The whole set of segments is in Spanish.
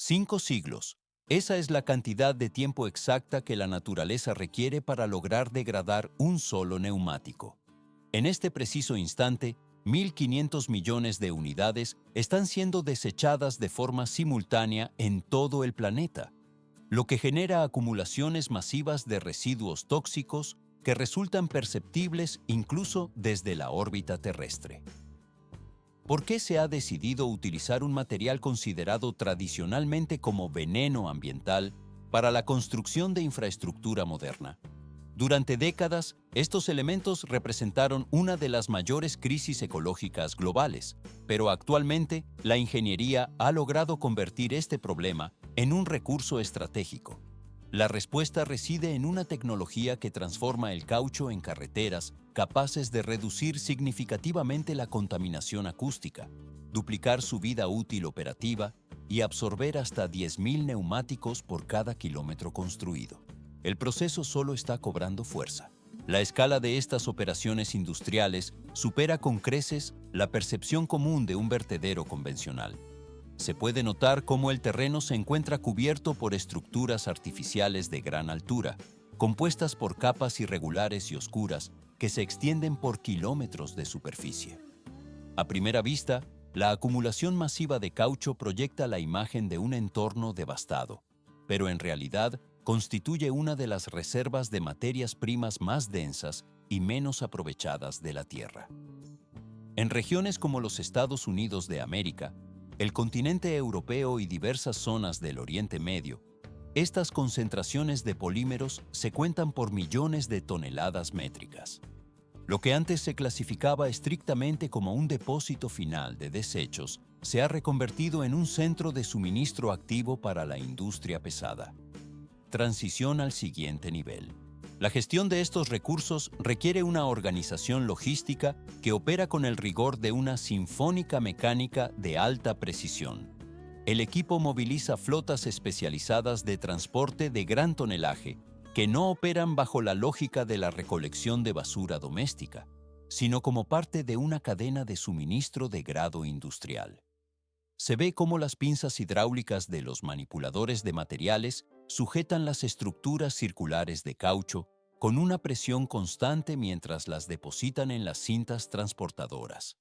5 siglos. Esa es la cantidad de tiempo exacta que la naturaleza requiere para lograr degradar un solo neumático. En este preciso instante, 1.500 millones de unidades están siendo desechadas de forma simultánea en todo el planeta, lo que genera acumulaciones masivas de residuos tóxicos que resultan perceptibles incluso desde la órbita terrestre. ¿Por qué se ha decidido utilizar un material considerado tradicionalmente como veneno ambiental para la construcción de infraestructura moderna? Durante décadas, estos elementos representaron una de las mayores crisis ecológicas globales, pero actualmente la ingeniería ha logrado convertir este problema en un recurso estratégico. La respuesta reside en una tecnología que transforma el caucho en carreteras capaces de reducir significativamente la contaminación acústica, duplicar su vida útil operativa y absorber hasta 10.000 neumáticos por cada kilómetro construido. El proceso solo está cobrando fuerza. La escala de estas operaciones industriales supera con creces la percepción común de un vertedero convencional. Se puede notar cómo el terreno se encuentra cubierto por estructuras artificiales de gran altura, compuestas por capas irregulares y oscuras que se extienden por kilómetros de superficie. A primera vista, la acumulación masiva de caucho proyecta la imagen de un entorno devastado, pero en realidad constituye una de las reservas de materias primas más densas y menos aprovechadas de la Tierra. En regiones como los Estados Unidos de América, el continente europeo y diversas zonas del Oriente Medio, estas concentraciones de polímeros se cuentan por millones de toneladas métricas. Lo que antes se clasificaba estrictamente como un depósito final de desechos se ha reconvertido en un centro de suministro activo para la industria pesada. Transición al siguiente nivel. La gestión de estos recursos requiere una organización logística que opera con el rigor de una sinfónica mecánica de alta precisión. El equipo moviliza flotas especializadas de transporte de gran tonelaje que no operan bajo la lógica de la recolección de basura doméstica, sino como parte de una cadena de suministro de grado industrial. Se ve cómo las pinzas hidráulicas de los manipuladores de materiales sujetan las estructuras circulares de caucho con una presión constante mientras las depositan en las cintas transportadoras.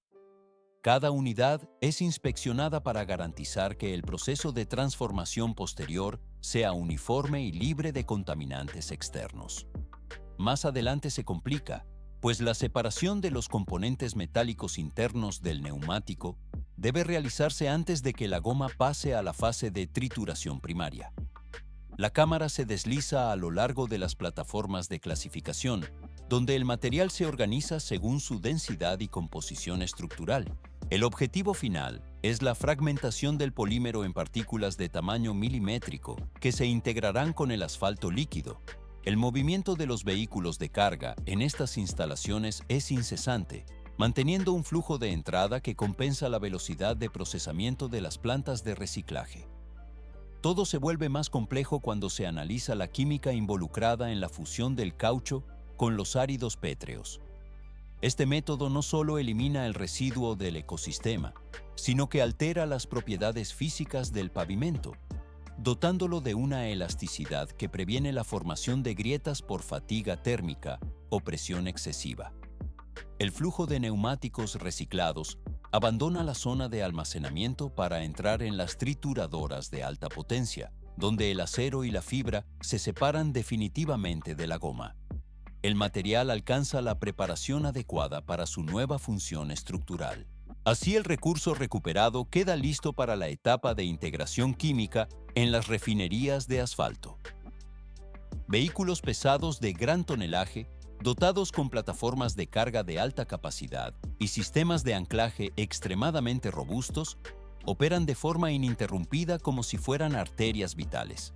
Cada unidad es inspeccionada para garantizar que el proceso de transformación posterior sea uniforme y libre de contaminantes externos. Más adelante se complica, pues la separación de los componentes metálicos internos del neumático debe realizarse antes de que la goma pase a la fase de trituración primaria. La cámara se desliza a lo largo de las plataformas de clasificación, donde el material se organiza según su densidad y composición estructural. El objetivo final es la fragmentación del polímero en partículas de tamaño milimétrico que se integrarán con el asfalto líquido. El movimiento de los vehículos de carga en estas instalaciones es incesante, manteniendo un flujo de entrada que compensa la velocidad de procesamiento de las plantas de reciclaje. Todo se vuelve más complejo cuando se analiza la química involucrada en la fusión del caucho con los áridos pétreos. Este método no solo elimina el residuo del ecosistema, sino que altera las propiedades físicas del pavimento, dotándolo de una elasticidad que previene la formación de grietas por fatiga térmica o presión excesiva. El flujo de neumáticos reciclados abandona la zona de almacenamiento para entrar en las trituradoras de alta potencia, donde el acero y la fibra se separan definitivamente de la goma. El material alcanza la preparación adecuada para su nueva función estructural. Así, el recurso recuperado queda listo para la etapa de integración química en las refinerías de asfalto. Vehículos pesados de gran tonelaje, dotados con plataformas de carga de alta capacidad y sistemas de anclaje extremadamente robustos, operan de forma ininterrumpida como si fueran arterias vitales.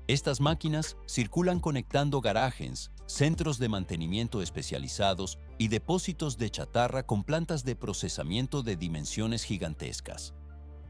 Estas máquinas circulan conectando garajes, centros de mantenimiento especializados y depósitos de chatarra con plantas de procesamiento de dimensiones gigantescas.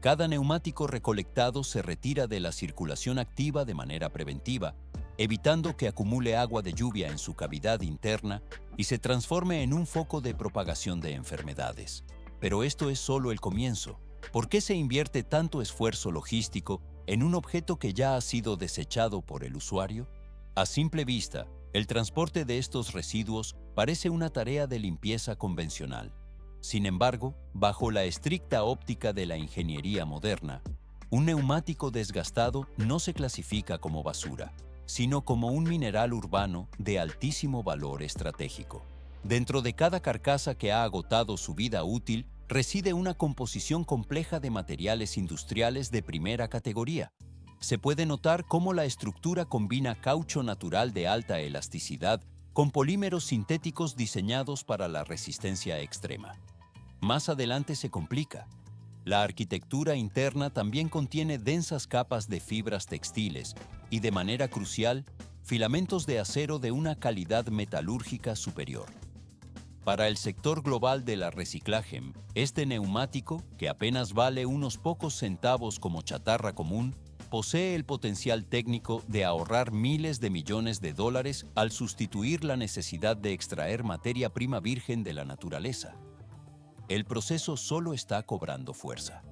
Cada neumático recolectado se retira de la circulación activa de manera preventiva, evitando que acumule agua de lluvia en su cavidad interna y se transforme en un foco de propagación de enfermedades. Pero esto es solo el comienzo. ¿Por qué se invierte tanto esfuerzo logístico en un objeto que ya ha sido desechado por el usuario? A simple vista, el transporte de estos residuos parece una tarea de limpieza convencional. Sin embargo, bajo la estricta óptica de la ingeniería moderna, un neumático desgastado no se clasifica como basura, sino como un mineral urbano de altísimo valor estratégico. Dentro de cada carcasa que ha agotado su vida útil, reside una composición compleja de materiales industriales de primera categoría. Se puede notar cómo la estructura combina caucho natural de alta elasticidad con polímeros sintéticos diseñados para la resistencia extrema. Más adelante se complica. La arquitectura interna también contiene densas capas de fibras textiles y, de manera crucial, filamentos de acero de una calidad metalúrgica superior. Para el sector global de la reciclaje, este neumático, que apenas vale unos pocos centavos como chatarra común, posee el potencial técnico de ahorrar miles de millones de dólares al sustituir la necesidad de extraer materia prima virgen de la naturaleza. El proceso solo está cobrando fuerza.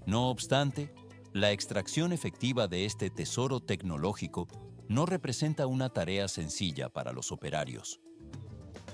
No obstante, la extracción efectiva de este tesoro tecnológico no representa una tarea sencilla para los operarios.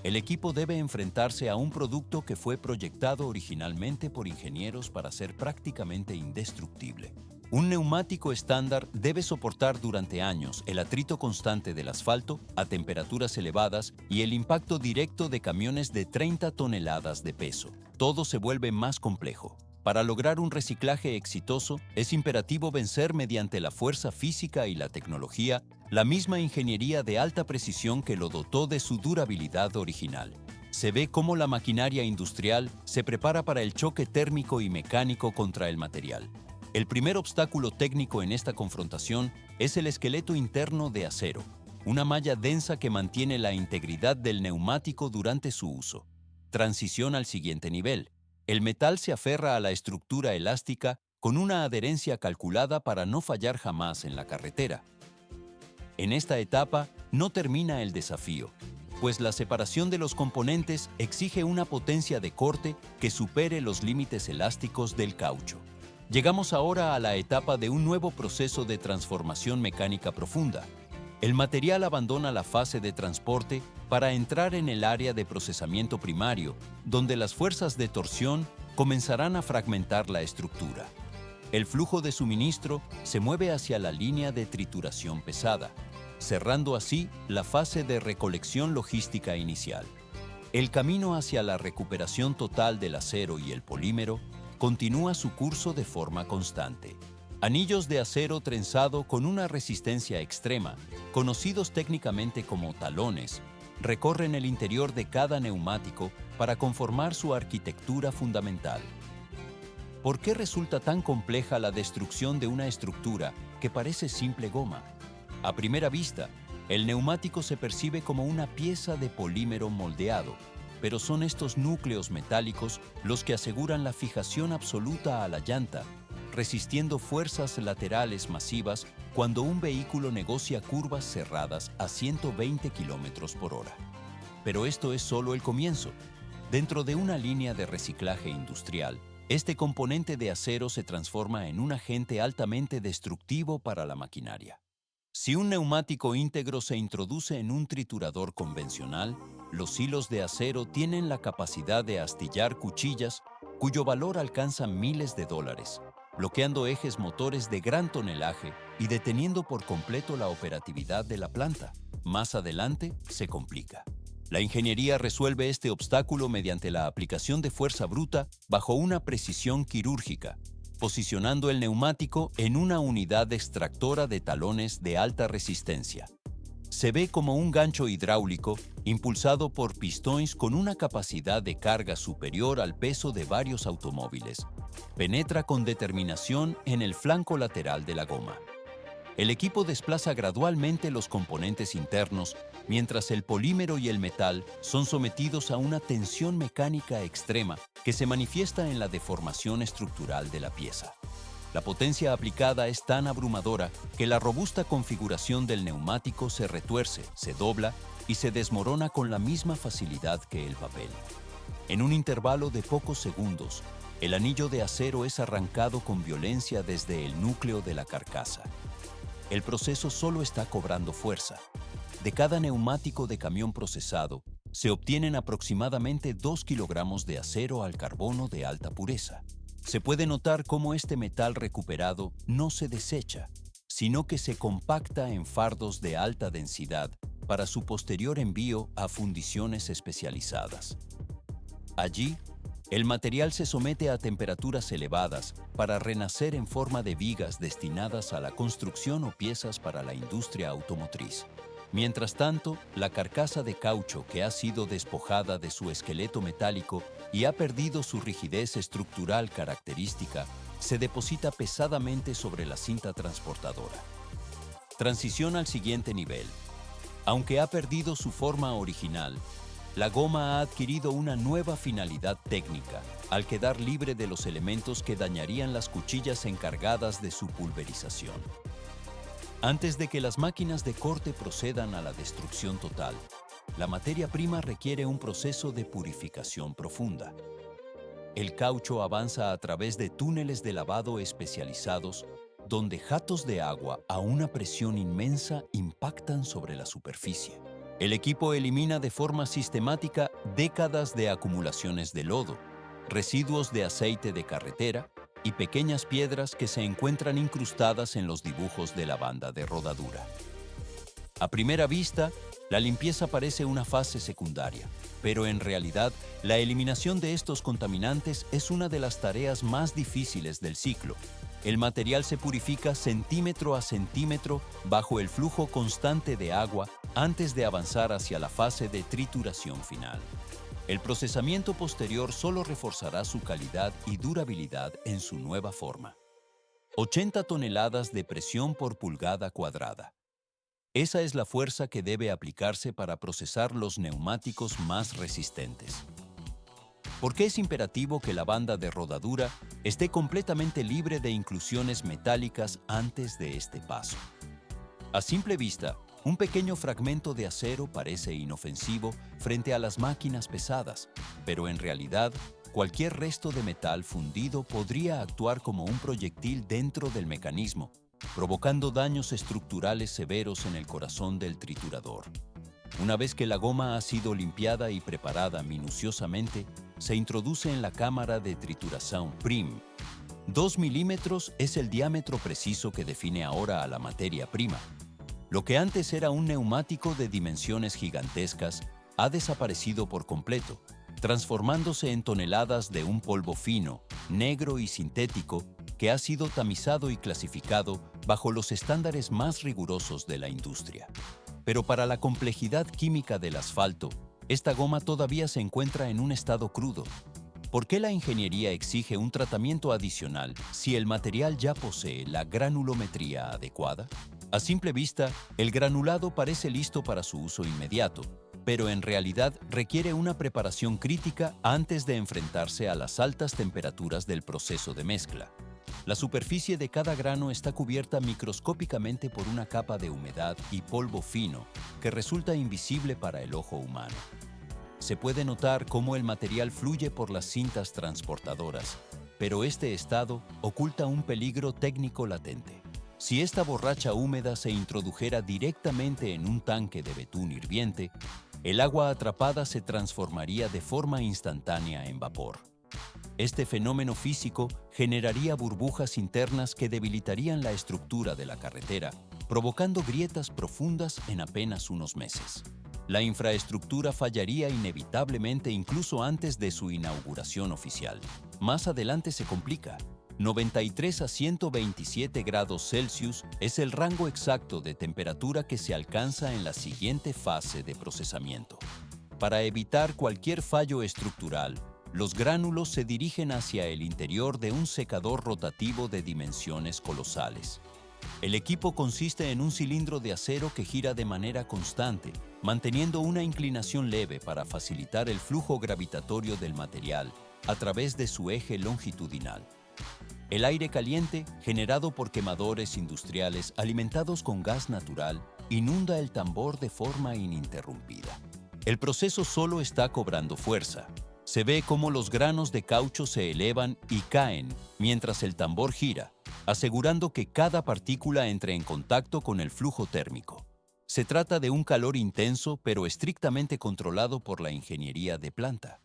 El equipo debe enfrentarse a un producto que fue proyectado originalmente por ingenieros para ser prácticamente indestructible. Un neumático estándar debe soportar durante años el atrito constante del asfalto a temperaturas elevadas y el impacto directo de camiones de 30 toneladas de peso. Todo se vuelve más complejo. Para lograr un reciclaje exitoso, es imperativo vencer mediante la fuerza física y la tecnología la misma ingeniería de alta precisión que lo dotó de su durabilidad original. Se ve cómo la maquinaria industrial se prepara para el choque térmico y mecánico contra el material. El primer obstáculo técnico en esta confrontación es el esqueleto interno de acero, una malla densa que mantiene la integridad del neumático durante su uso. Transición al siguiente nivel. El metal se aferra a la estructura elástica con una adherencia calculada para no fallar jamás en la carretera. En esta etapa no termina el desafío, pues la separación de los componentes exige una potencia de corte que supere los límites elásticos del caucho. Llegamos ahora a la etapa de un nuevo proceso de transformación mecánica profunda. El material abandona la fase de transporte para entrar en el área de procesamiento primario, donde las fuerzas de torsión comenzarán a fragmentar la estructura. El flujo de suministro se mueve hacia la línea de trituración pesada, cerrando así la fase de recolección logística inicial. El camino hacia la recuperación total del acero y el polímero continúa su curso de forma constante. Anillos de acero trenzado con una resistencia extrema, conocidos técnicamente como talones, recorren el interior de cada neumático para conformar su arquitectura fundamental. ¿Por qué resulta tan compleja la destrucción de una estructura que parece simple goma? A primera vista, el neumático se percibe como una pieza de polímero moldeado, pero son estos núcleos metálicos los que aseguran la fijación absoluta a la llanta, resistiendo fuerzas laterales masivas cuando un vehículo negocia curvas cerradas a 120 km por hora. Pero esto es solo el comienzo. Dentro de una línea de reciclaje industrial, este componente de acero se transforma en un agente altamente destructivo para la maquinaria. Si un neumático íntegro se introduce en un triturador convencional, los hilos de acero tienen la capacidad de astillar cuchillas cuyo valor alcanza miles de dólares, bloqueando ejes motores de gran tonelaje y deteniendo por completo la operatividad de la planta. Más adelante, se complica. La ingeniería resuelve este obstáculo mediante la aplicación de fuerza bruta bajo una precisión quirúrgica, posicionando el neumático en una unidad extractora de talones de alta resistencia. Se ve como un gancho hidráulico impulsado por pistones con una capacidad de carga superior al peso de varios automóviles. Penetra con determinación en el flanco lateral de la goma. El equipo desplaza gradualmente los componentes internos, mientras el polímero y el metal son sometidos a una tensión mecánica extrema que se manifiesta en la deformación estructural de la pieza. La potencia aplicada es tan abrumadora que la robusta configuración del neumático se retuerce, se dobla y se desmorona con la misma facilidad que el papel. En un intervalo de pocos segundos, El anillo de acero es arrancado con violencia desde el núcleo de la carcasa. El proceso solo está cobrando fuerza. De cada neumático de camión procesado, se obtienen aproximadamente 2 kilogramos de acero al carbono de alta pureza. Se puede notar cómo este metal recuperado no se desecha, sino que se compacta en fardos de alta densidad para su posterior envío a fundiciones especializadas. Allí, el material se somete a temperaturas elevadas para renacer en forma de vigas destinadas a la construcción o piezas para la industria automotriz. Mientras tanto, la carcasa de caucho que ha sido despojada de su esqueleto metálico y ha perdido su rigidez estructural característica, se deposita pesadamente sobre la cinta transportadora. Transición al siguiente nivel. Aunque ha perdido su forma original, la goma ha adquirido una nueva finalidad técnica al quedar libre de los elementos que dañarían las cuchillas encargadas de su pulverización. Antes de que las máquinas de corte procedan a la destrucción total, la materia prima requiere un proceso de purificación profunda. El caucho avanza a través de túneles de lavado especializados donde jatos de agua a una presión inmensa impactan sobre la superficie. El equipo elimina de forma sistemática décadas de acumulaciones de lodo, residuos de aceite de carretera y pequeñas piedras que se encuentran incrustadas en los dibujos de la banda de rodadura. A primera vista, la limpieza parece una fase secundaria, pero en realidad la eliminación de estos contaminantes es una de las tareas más difíciles del ciclo. El material se purifica centímetro a centímetro bajo el flujo constante de agua antes de avanzar hacia la fase de trituración final. El procesamiento posterior solo reforzará su calidad y durabilidad en su nueva forma. 80 toneladas de presión por pulgada cuadrada. Esa es la fuerza que debe aplicarse para procesar los neumáticos más resistentes. ¿Por qué es imperativo que la banda de rodadura esté completamente libre de inclusiones metálicas antes de este paso? A simple vista, un pequeño fragmento de acero parece inofensivo frente a las máquinas pesadas, pero en realidad, cualquier resto de metal fundido podría actuar como un proyectil dentro del mecanismo, provocando daños estructurales severos en el corazón del triturador. Una vez que la goma ha sido limpiada y preparada minuciosamente, se introduce en la cámara de trituración PRIM. 2 milímetros es el diámetro preciso que define ahora a la materia prima. Lo que antes era un neumático de dimensiones gigantescas ha desaparecido por completo, transformándose en toneladas de un polvo fino, negro y sintético que ha sido tamizado y clasificado bajo los estándares más rigurosos de la industria. Pero para la complejidad química del asfalto, esta goma todavía se encuentra en un estado crudo. ¿Por qué la ingeniería exige un tratamiento adicional si el material ya posee la granulometría adecuada? A simple vista, el granulado parece listo para su uso inmediato, pero en realidad requiere una preparación crítica antes de enfrentarse a las altas temperaturas del proceso de mezcla. La superficie de cada grano está cubierta microscópicamente por una capa de humedad y polvo fino que resulta invisible para el ojo humano. Se puede notar cómo el material fluye por las cintas transportadoras, pero este estado oculta un peligro técnico latente. Si esta borracha húmeda se introdujera directamente en un tanque de betún hirviente, el agua atrapada se transformaría de forma instantánea en vapor. Este fenómeno físico generaría burbujas internas que debilitarían la estructura de la carretera, provocando grietas profundas en apenas unos meses. La infraestructura fallaría inevitablemente incluso antes de su inauguración oficial. Más adelante se complica. 93 a 127 grados Celsius es el rango exacto de temperatura que se alcanza en la siguiente fase de procesamiento. Para evitar cualquier fallo estructural, los gránulos se dirigen hacia el interior de un secador rotativo de dimensiones colosales. El equipo consiste en un cilindro de acero que gira de manera constante, manteniendo una inclinación leve para facilitar el flujo gravitatorio del material a través de su eje longitudinal. El aire caliente, generado por quemadores industriales alimentados con gas natural, inunda el tambor de forma ininterrumpida. El proceso solo está cobrando fuerza. Se ve cómo los granos de caucho se elevan y caen mientras el tambor gira, asegurando que cada partícula entre en contacto con el flujo térmico. Se trata de un calor intenso pero estrictamente controlado por la ingeniería de planta.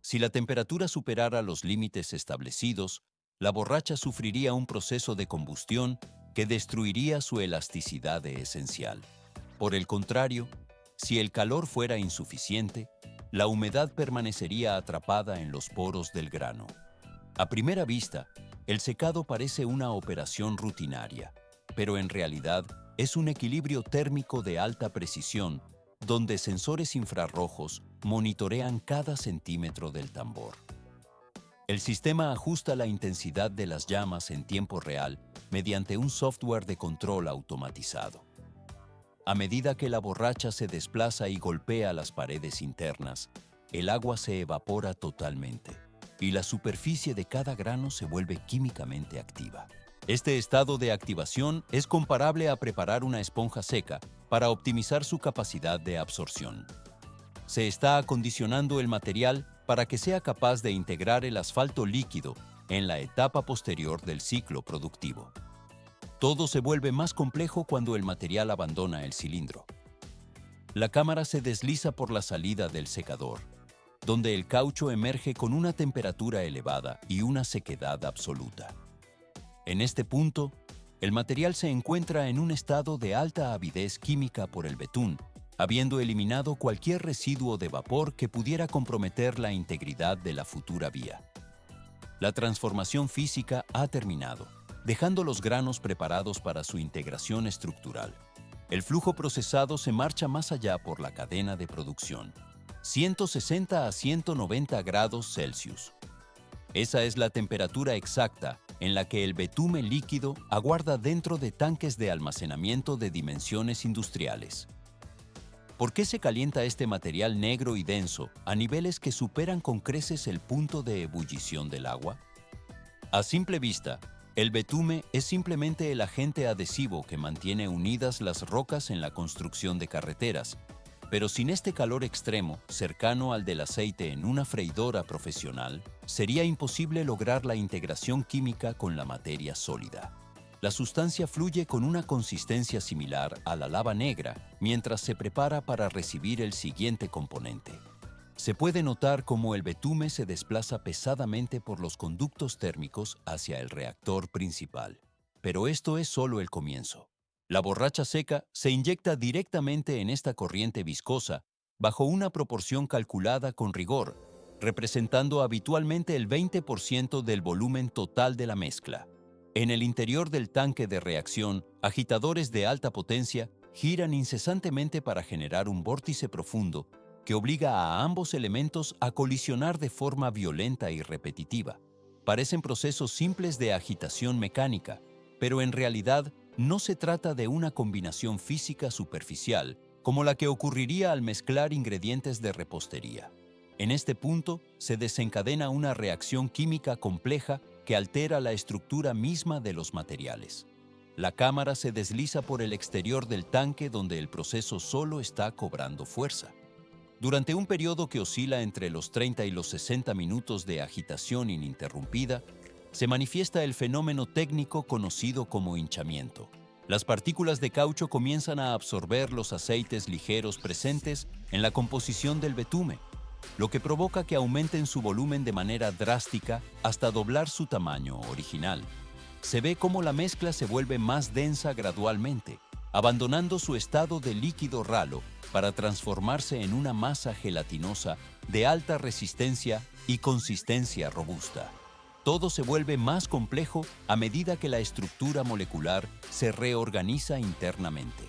Si la temperatura superara los límites establecidos, la borracha sufriría un proceso de combustión que destruiría su elasticidad esencial. Por el contrario, si el calor fuera insuficiente, la humedad permanecería atrapada en los poros del grano. A primera vista, el secado parece una operación rutinaria, pero en realidad es un equilibrio térmico de alta precisión donde sensores infrarrojos monitorean cada centímetro del tambor. El sistema ajusta la intensidad de las llamas en tiempo real mediante un software de control automatizado. A medida que la borracha se desplaza y golpea las paredes internas, el agua se evapora totalmente y la superficie de cada grano se vuelve químicamente activa. Este estado de activación es comparable a preparar una esponja seca para optimizar su capacidad de absorción. Se está acondicionando el material para que sea capaz de integrar el asfalto líquido en la etapa posterior del ciclo productivo. Todo se vuelve más complejo cuando el material abandona el cilindro. La cámara se desliza por la salida del secador, donde el caucho emerge con una temperatura elevada y una sequedad absoluta. En este punto, el material se encuentra en un estado de alta avidez química por el betún, habiendo eliminado cualquier residuo de vapor que pudiera comprometer la integridad de la futura vía. La transformación física ha terminado, dejando los granos preparados para su integración estructural. El flujo procesado se marcha más allá por la cadena de producción, 160 a 190 grados Celsius. Esa es la temperatura exacta en la que el betume líquido aguarda dentro de tanques de almacenamiento de dimensiones industriales. ¿Por qué se calienta este material negro y denso a niveles que superan con creces el punto de ebullición del agua? A simple vista, el betume es simplemente el agente adhesivo que mantiene unidas las rocas en la construcción de carreteras, pero sin este calor extremo, cercano al del aceite en una freidora profesional, sería imposible lograr la integración química con la materia sólida. La sustancia fluye con una consistencia similar a la lava negra mientras se prepara para recibir el siguiente componente. Se puede notar cómo el betume se desplaza pesadamente por los conductos térmicos hacia el reactor principal. Pero esto es solo el comienzo. La borracha seca se inyecta directamente en esta corriente viscosa bajo una proporción calculada con rigor, representando habitualmente el 20% del volumen total de la mezcla. En el interior del tanque de reacción, agitadores de alta potencia giran incesantemente para generar un vórtice profundo que obliga a ambos elementos a colisionar de forma violenta y repetitiva. Parecen procesos simples de agitación mecánica, pero en realidad no se trata de una combinación física superficial como la que ocurriría al mezclar ingredientes de repostería. En este punto se desencadena una reacción química compleja que altera la estructura misma de los materiales. La cámara se desliza por el exterior del tanque donde el proceso solo está cobrando fuerza. Durante un periodo que oscila entre los 30 y los 60 minutos de agitación ininterrumpida, se manifiesta el fenómeno técnico conocido como hinchamiento. Las partículas de caucho comienzan a absorber los aceites ligeros presentes en la composición del betume, lo que provoca que aumenten su volumen de manera drástica hasta doblar su tamaño original. Se ve cómo la mezcla se vuelve más densa gradualmente, abandonando su estado de líquido ralo para transformarse en una masa gelatinosa de alta resistencia y consistencia robusta. Todo se vuelve más complejo a medida que la estructura molecular se reorganiza internamente,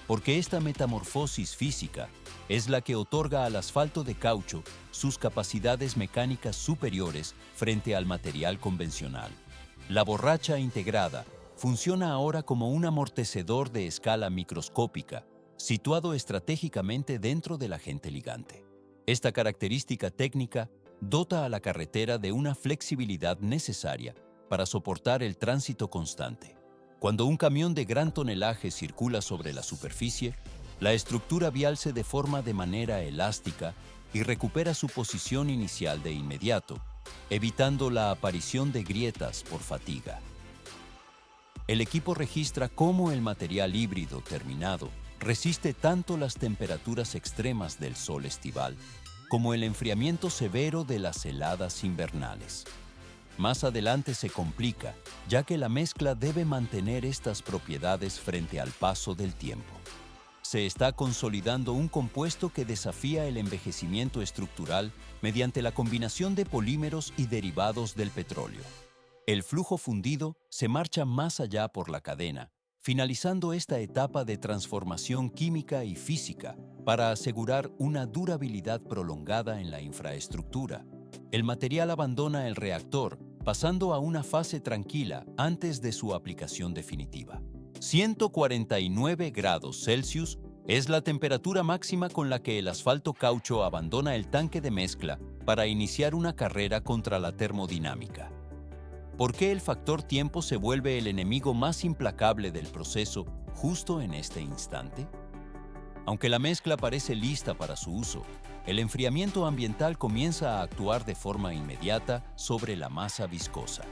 porque esta metamorfosis física es la que otorga al asfalto de caucho sus capacidades mecánicas superiores frente al material convencional. La borracha integrada funciona ahora como un amortecedor de escala microscópica, situado estratégicamente dentro del agente ligante. Esta característica técnica dota a la carretera de una flexibilidad necesaria para soportar el tránsito constante. Cuando un camión de gran tonelaje circula sobre la superficie, la estructura vial se deforma de manera elástica y recupera su posición inicial de inmediato, evitando la aparición de grietas por fatiga. El equipo registra cómo el material híbrido terminado resiste tanto las temperaturas extremas del sol estival como el enfriamiento severo de las heladas invernales. Más adelante se complica, ya que la mezcla debe mantener estas propiedades frente al paso del tiempo. Se está consolidando un compuesto que desafía el envejecimiento estructural mediante la combinación de polímeros y derivados del petróleo. El flujo fundido se marcha más allá por la cadena, finalizando esta etapa de transformación química y física para asegurar una durabilidad prolongada en la infraestructura. El material abandona el reactor, pasando a una fase tranquila antes de su aplicación definitiva. 149 grados Celsius es la temperatura máxima con la que el asfalto caucho abandona el tanque de mezcla para iniciar una carrera contra la termodinámica. ¿Por qué el factor tiempo se vuelve el enemigo más implacable del proceso justo en este instante? Aunque la mezcla parece lista para su uso, el enfriamiento ambiental comienza a actuar de forma inmediata sobre la masa viscosa.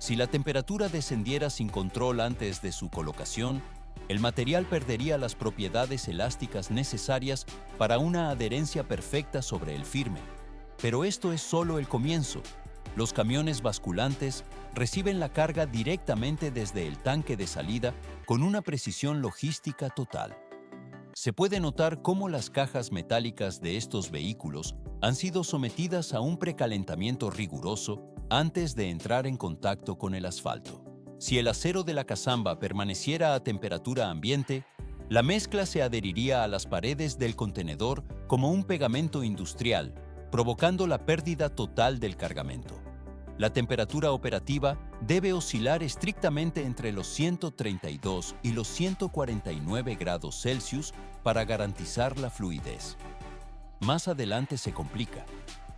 Si la temperatura descendiera sin control antes de su colocación, el material perdería las propiedades elásticas necesarias para una adherencia perfecta sobre el firme. Pero esto es solo el comienzo. Los camiones basculantes reciben la carga directamente desde el tanque de salida con una precisión logística total. Se puede notar cómo las cajas metálicas de estos vehículos han sido sometidas a un precalentamiento riguroso antes de entrar en contacto con el asfalto. Si el acero de la cazamba permaneciera a temperatura ambiente, la mezcla se adheriría a las paredes del contenedor como un pegamento industrial, provocando la pérdida total del cargamento. La temperatura operativa debe oscilar estrictamente entre los 132 y los 149 grados Celsius para garantizar la fluidez. Más adelante se complica.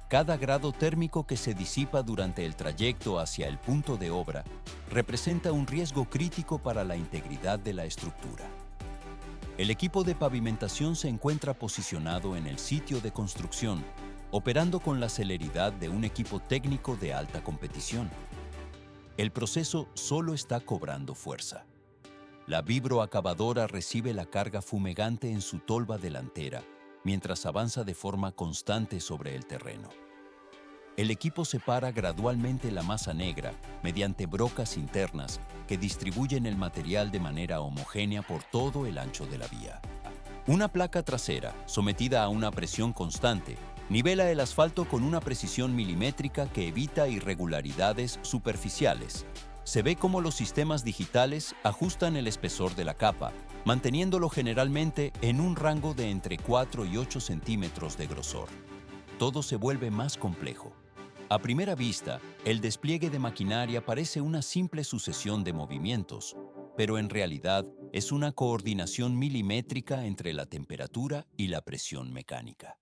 Cada grado térmico que se disipa durante el trayecto hacia el punto de obra representa un riesgo crítico para la integridad de la estructura. El equipo de pavimentación se encuentra posicionado en el sitio de construcción, operando con la celeridad de un equipo técnico de alta competición. El proceso solo está cobrando fuerza. La vibroacabadora recibe la carga fumegante en su tolva delantera, mientras avanza de forma constante sobre el terreno. El equipo separa gradualmente la masa negra mediante brocas internas que distribuyen el material de manera homogénea por todo el ancho de la vía. Una placa trasera, sometida a una presión constante, nivela el asfalto con una precisión milimétrica que evita irregularidades superficiales. Se ve cómo los sistemas digitales ajustan el espesor de la capa, manteniéndolo generalmente en un rango de entre 4 y 8 centímetros de grosor. Todo se vuelve más complejo. A primera vista, el despliegue de maquinaria parece una simple sucesión de movimientos, pero en realidad es una coordinación milimétrica entre la temperatura y la presión mecánica.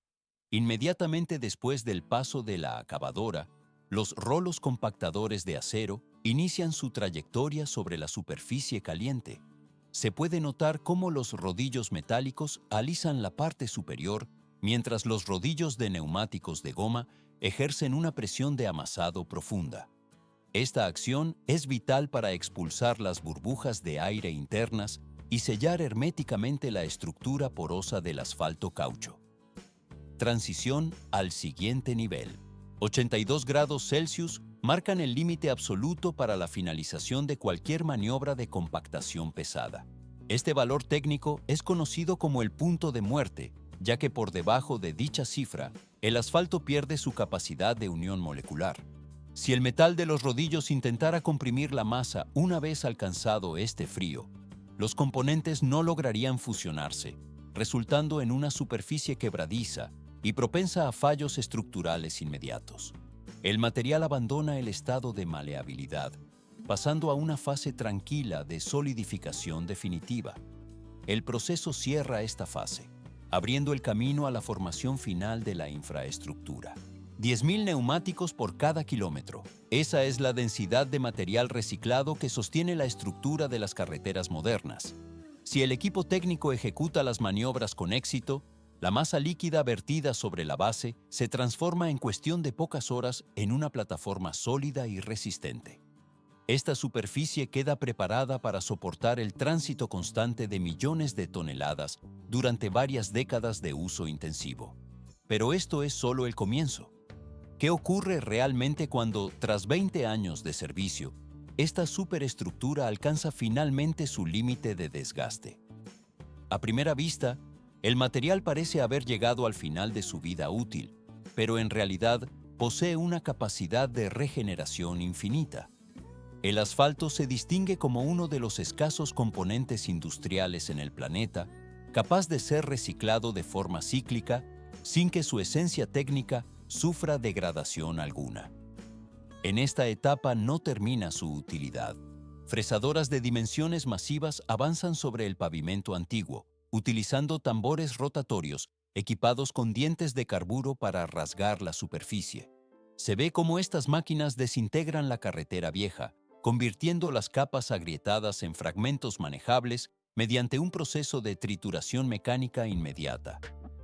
Inmediatamente después del paso de la acabadora, los rolos compactadores de acero inician su trayectoria sobre la superficie caliente. Se puede notar cómo los rodillos metálicos alisan la parte superior, mientras los rodillos de neumáticos de goma ejercen una presión de amasado profunda. Esta acción es vital para expulsar las burbujas de aire internas y sellar herméticamente la estructura porosa del asfalto caucho. Transición al siguiente nivel. 82 grados Celsius marcan el límite absoluto para la finalización de cualquier maniobra de compactación pesada. Este valor técnico es conocido como el punto de muerte, ya que por debajo de dicha cifra, el asfalto pierde su capacidad de unión molecular. Si el metal de los rodillos intentara comprimir la masa una vez alcanzado este frío, los componentes no lograrían fusionarse, resultando en una superficie quebradiza y propensa a fallos estructurales inmediatos. El material abandona el estado de maleabilidad, pasando a una fase tranquila de solidificación definitiva. El proceso cierra esta fase, abriendo el camino a la formación final de la infraestructura. 10.000 neumáticos por cada kilómetro. Esa es la densidad de material reciclado que sostiene la estructura de las carreteras modernas. Si el equipo técnico ejecuta las maniobras con éxito, La masa líquida vertida sobre la base se transforma en cuestión de pocas horas en una plataforma sólida y resistente. Esta superficie queda preparada para soportar el tránsito constante de millones de toneladas durante varias décadas de uso intensivo. Pero esto es solo el comienzo. ¿Qué ocurre realmente cuando, tras 20 años de servicio, esta superestructura alcanza finalmente su límite de desgaste? A primera vista, el material parece haber llegado al final de su vida útil, pero en realidad posee una capacidad de regeneración infinita. El asfalto se distingue como uno de los escasos componentes industriales en el planeta, capaz de ser reciclado de forma cíclica, sin que su esencia técnica sufra degradación alguna. En esta etapa no termina su utilidad. Fresadoras de dimensiones masivas avanzan sobre el pavimento antiguo, utilizando tambores rotatorios equipados con dientes de carburo para rasgar la superficie. Se ve cómo estas máquinas desintegran la carretera vieja, convirtiendo las capas agrietadas en fragmentos manejables mediante un proceso de trituración mecánica inmediata.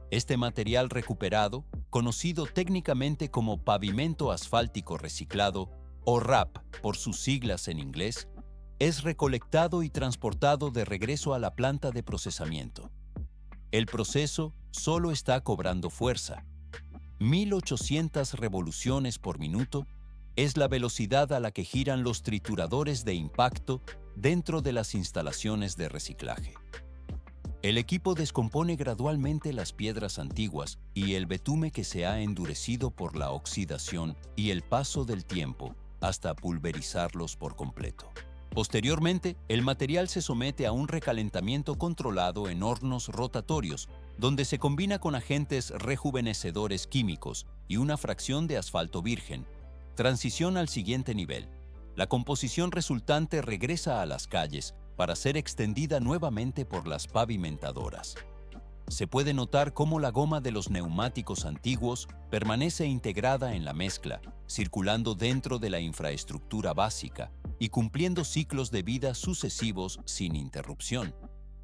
Este material recuperado, conocido técnicamente como pavimento asfáltico reciclado, o RAP por sus siglas en inglés, es recolectado y transportado de regreso a la planta de procesamiento. El proceso solo está cobrando fuerza. 1800 revoluciones por minuto es la velocidad a la que giran los trituradores de impacto dentro de las instalaciones de reciclaje. El equipo descompone gradualmente las piedras antiguas y el betume que se ha endurecido por la oxidación y el paso del tiempo hasta pulverizarlos por completo. Posteriormente, el material se somete a un recalentamiento controlado en hornos rotatorios, donde se combina con agentes rejuvenecedores químicos y una fracción de asfalto virgen. Transición al siguiente nivel. La composición resultante regresa a las calles para ser extendida nuevamente por las pavimentadoras. Se puede notar cómo la goma de los neumáticos antiguos permanece integrada en la mezcla, circulando dentro de la infraestructura básica y cumpliendo ciclos de vida sucesivos sin interrupción.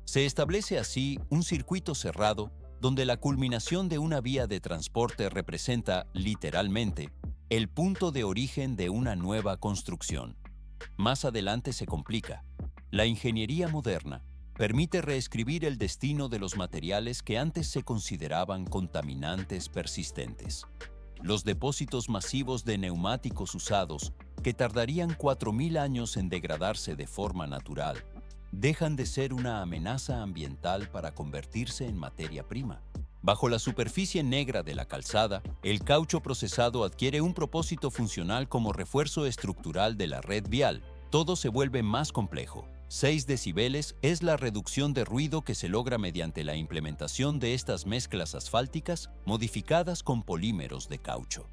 Se establece así un circuito cerrado donde la culminación de una vía de transporte representa, literalmente, el punto de origen de una nueva construcción. Más adelante se complica. La ingeniería moderna permite reescribir el destino de los materiales que antes se consideraban contaminantes persistentes. Los depósitos masivos de neumáticos usados, que tardarían 4000 años en degradarse de forma natural, dejan de ser una amenaza ambiental para convertirse en materia prima. Bajo la superficie negra de la calzada, el caucho procesado adquiere un propósito funcional como refuerzo estructural de la red vial. Todo se vuelve más complejo. 6 decibeles es la reducción de ruido que se logra mediante la implementación de estas mezclas asfálticas modificadas con polímeros de caucho.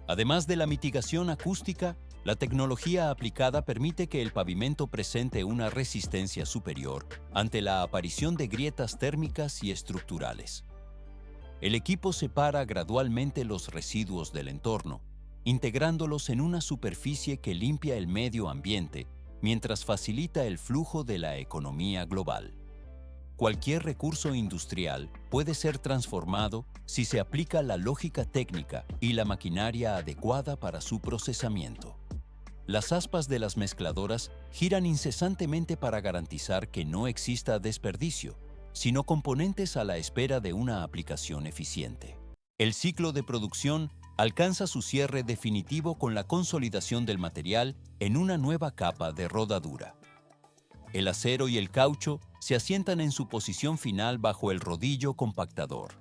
Además de la mitigación acústica, la tecnología aplicada permite que el pavimento presente una resistencia superior ante la aparición de grietas térmicas y estructurales. El equipo separa gradualmente los residuos del entorno, integrándolos en una superficie que limpia el medio ambiente mientras facilita el flujo de la economía global. Cualquier recurso industrial puede ser transformado si se aplica la lógica técnica y la maquinaria adecuada para su procesamiento. Las aspas de las mezcladoras giran incesantemente para garantizar que no exista desperdicio, sino componentes a la espera de una aplicación eficiente. El ciclo de producción alcanza su cierre definitivo con la consolidación del material en una nueva capa de rodadura. El acero y el caucho se asientan en su posición final bajo el rodillo compactador.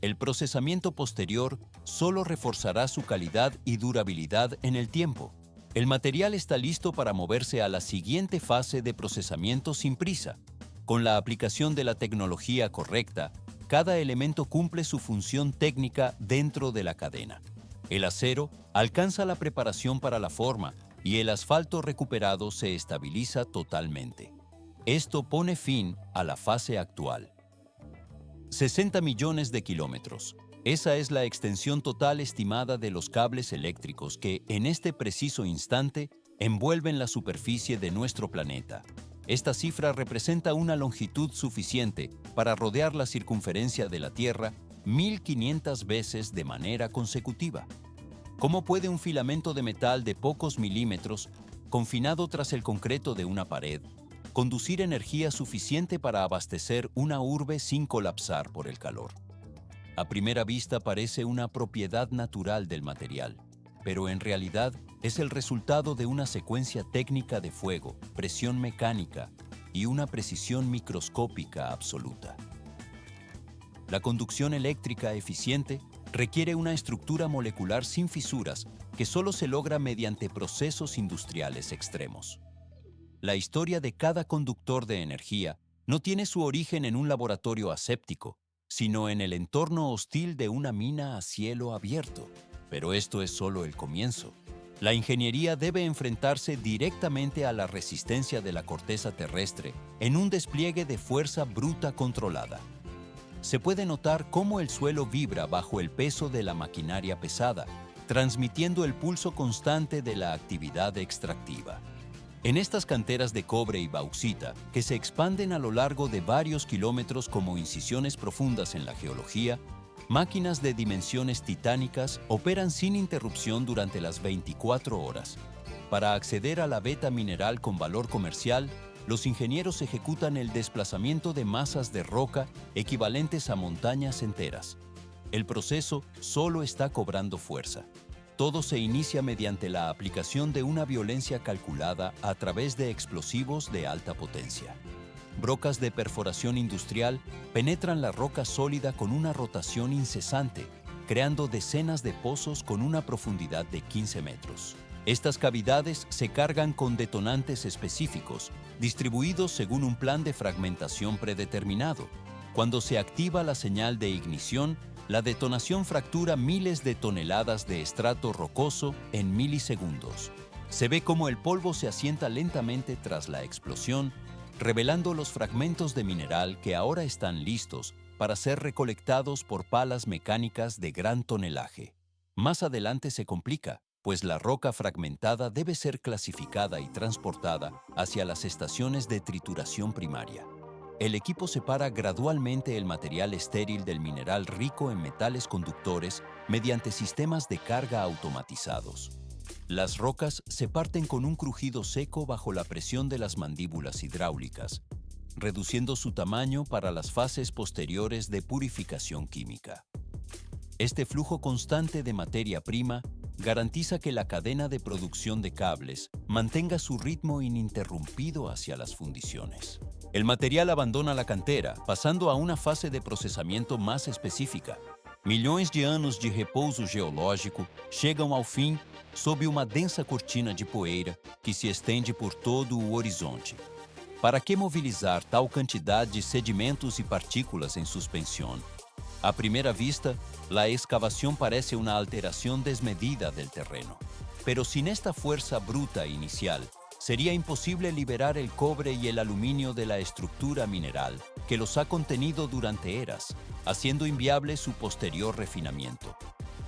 El procesamiento posterior solo reforzará su calidad y durabilidad en el tiempo. El material está listo para moverse a la siguiente fase de procesamiento sin prisa. Con la aplicación de la tecnología correcta, cada elemento cumple su función técnica dentro de la cadena. El acero alcanza la preparación para la forma y el asfalto recuperado se estabiliza totalmente. Esto pone fin a la fase actual. 60 millones de kilómetros. Esa es la extensión total estimada de los cables eléctricos que, en este preciso instante, envuelven la superficie de nuestro planeta. Esta cifra representa una longitud suficiente para rodear la circunferencia de la Tierra 1500 veces de manera consecutiva. ¿Cómo puede un filamento de metal de pocos milímetros, confinado tras el concreto de una pared, conducir energía suficiente para abastecer una urbe sin colapsar por el calor? A primera vista parece una propiedad natural del material, pero en realidad es el resultado de una secuencia técnica de fuego, presión mecánica y una precisión microscópica absoluta. La conducción eléctrica eficiente requiere una estructura molecular sin fisuras que solo se logra mediante procesos industriales extremos. La historia de cada conductor de energía no tiene su origen en un laboratorio aséptico, sino en el entorno hostil de una mina a cielo abierto. Pero esto es solo el comienzo. La ingeniería debe enfrentarse directamente a la resistencia de la corteza terrestre en un despliegue de fuerza bruta controlada. Se puede notar cómo el suelo vibra bajo el peso de la maquinaria pesada, transmitiendo el pulso constante de la actividad extractiva. En estas canteras de cobre y bauxita, que se expanden a lo largo de varios kilómetros como incisiones profundas en la geología, máquinas de dimensiones titánicas operan sin interrupción durante las 24 horas. Para acceder a la veta mineral con valor comercial, los ingenieros ejecutan el desplazamiento de masas de roca equivalentes a montañas enteras. El proceso solo está cobrando fuerza. Todo se inicia mediante la aplicación de una violencia calculada a través de explosivos de alta potencia. Brocas de perforación industrial penetran la roca sólida con una rotación incesante, creando decenas de pozos con una profundidad de 15 metros. Estas cavidades se cargan con detonantes específicos, distribuidos según un plan de fragmentación predeterminado. Cuando se activa la señal de ignición, la detonación fractura miles de toneladas de estrato rocoso en milisegundos. Se ve cómo el polvo se asienta lentamente tras la explosión, revelando los fragmentos de mineral que ahora están listos para ser recolectados por palas mecánicas de gran tonelaje. Más adelante se complica, pues la roca fragmentada debe ser clasificada y transportada hacia las estaciones de trituración primaria. El equipo separa gradualmente el material estéril del mineral rico en metales conductores mediante sistemas de carga automatizados. Las rocas se parten con un crujido seco bajo la presión de las mandíbulas hidráulicas, reduciendo su tamaño para las fases posteriores de purificación química. Este flujo constante de materia prima garantiza que la cadena de producción de cables mantenga su ritmo ininterrumpido hacia las fundiciones. El material abandona la cantera, pasando a una fase de procesamiento más específica. Milhões de anos de repouso geológico chegam ao fim sob uma densa cortina de poeira que se estende por todo o horizonte. ¿Para que movilizar tal cantidad de sedimentos y partículas en suspensión? A primera vista, la excavación parece una alteración desmedida del terreno. Pero sin esta fuerza bruta inicial, sería imposible liberar el cobre y el aluminio de la estructura mineral que los ha contenido durante eras, haciendo inviable su posterior refinamiento.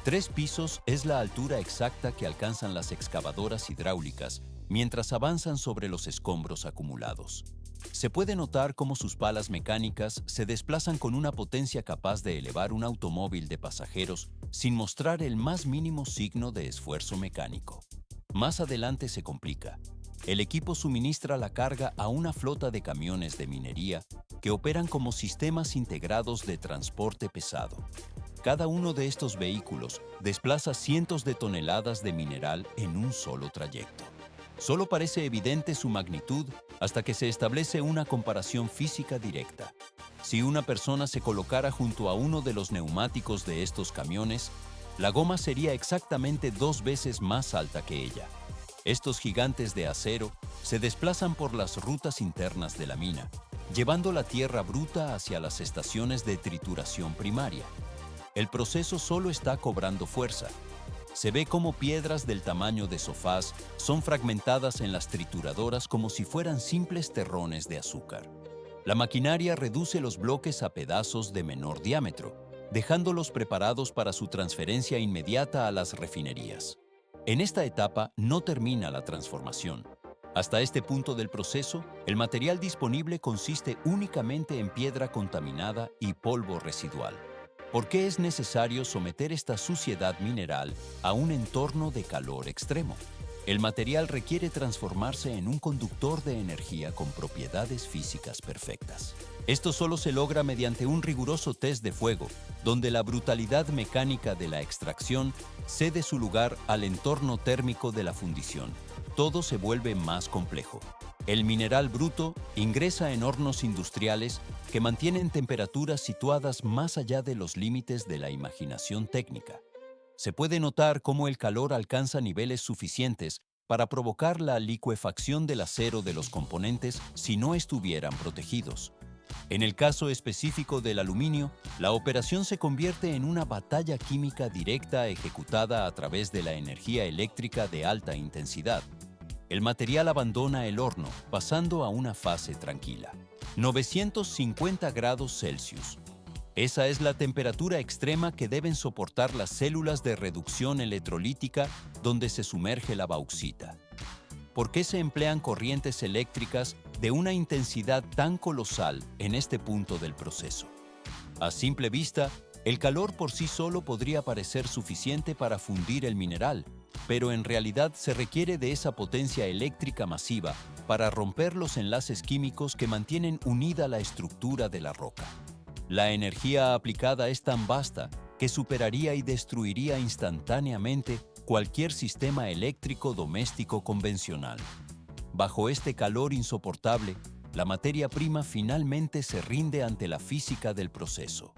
3 pisos es la altura exacta que alcanzan las excavadoras hidráulicas mientras avanzan sobre los escombros acumulados. Se puede notar cómo sus palas mecánicas se desplazan con una potencia capaz de elevar un automóvil de pasajeros sin mostrar el más mínimo signo de esfuerzo mecánico. Más adelante se complica. El equipo suministra la carga a una flota de camiones de minería que operan como sistemas integrados de transporte pesado. Cada uno de estos vehículos desplaza cientos de toneladas de mineral en un solo trayecto. Solo parece evidente su magnitud hasta que se establece una comparación física directa. Si una persona se colocara junto a uno de los neumáticos de estos camiones, la goma sería exactamente 2 veces más alta que ella. Estos gigantes de acero se desplazan por las rutas internas de la mina, llevando la tierra bruta hacia las estaciones de trituración primaria. El proceso solo está cobrando fuerza. Se ve cómo piedras del tamaño de sofás son fragmentadas en las trituradoras como si fueran simples terrones de azúcar. La maquinaria reduce los bloques a pedazos de menor diámetro, dejándolos preparados para su transferencia inmediata a las refinerías. En esta etapa no termina la transformación. Hasta este punto del proceso, el material disponible consiste únicamente en piedra contaminada y polvo residual. ¿Por qué es necesario someter esta suciedad mineral a un entorno de calor extremo? El material requiere transformarse en un conductor de energía con propiedades físicas perfectas. Esto solo se logra mediante un riguroso test de fuego, donde la brutalidad mecánica de la extracción cede su lugar al entorno térmico de la fundición. Todo se vuelve más complejo. El mineral bruto ingresa en hornos industriales que mantienen temperaturas situadas más allá de los límites de la imaginación técnica. Se puede notar cómo el calor alcanza niveles suficientes para provocar la licuefacción del acero de los componentes si no estuvieran protegidos. En el caso específico del aluminio, la operación se convierte en una batalla química directa ejecutada a través de la energía eléctrica de alta intensidad. El material abandona el horno, pasando a una fase tranquila. 950 grados Celsius. Esa es la temperatura extrema que deben soportar las células de reducción electrolítica donde se sumerge la bauxita. ¿Por qué se emplean corrientes eléctricas de una intensidad tan colosal en este punto del proceso? A simple vista, el calor por sí solo podría parecer suficiente para fundir el mineral, pero en realidad se requiere de esa potencia eléctrica masiva para romper los enlaces químicos que mantienen unida la estructura de la roca. La energía aplicada es tan vasta que superaría y destruiría instantáneamente cualquier sistema eléctrico doméstico convencional. Bajo este calor insoportable, la materia prima finalmente se rinde ante la física del proceso.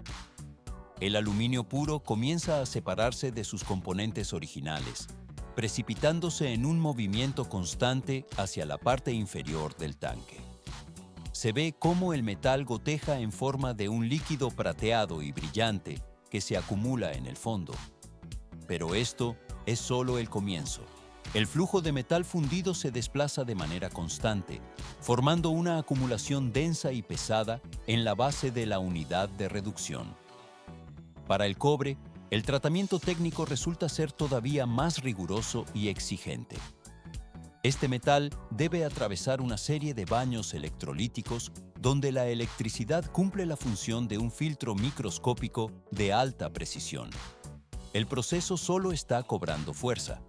El aluminio puro comienza a separarse de sus componentes originales, precipitándose en un movimiento constante hacia la parte inferior del tanque. Se ve cómo el metal goteja en forma de un líquido prateado y brillante que se acumula en el fondo. Pero esto es solo el comienzo. El flujo de metal fundido se desplaza de manera constante, formando una acumulación densa y pesada en la base de la unidad de reducción. Para el cobre, el tratamiento técnico resulta ser todavía más riguroso y exigente. Este metal debe atravesar una serie de baños electrolíticos donde la electricidad cumple la función de un filtro microscópico de alta precisión. El proceso solo está cobrando fuerza.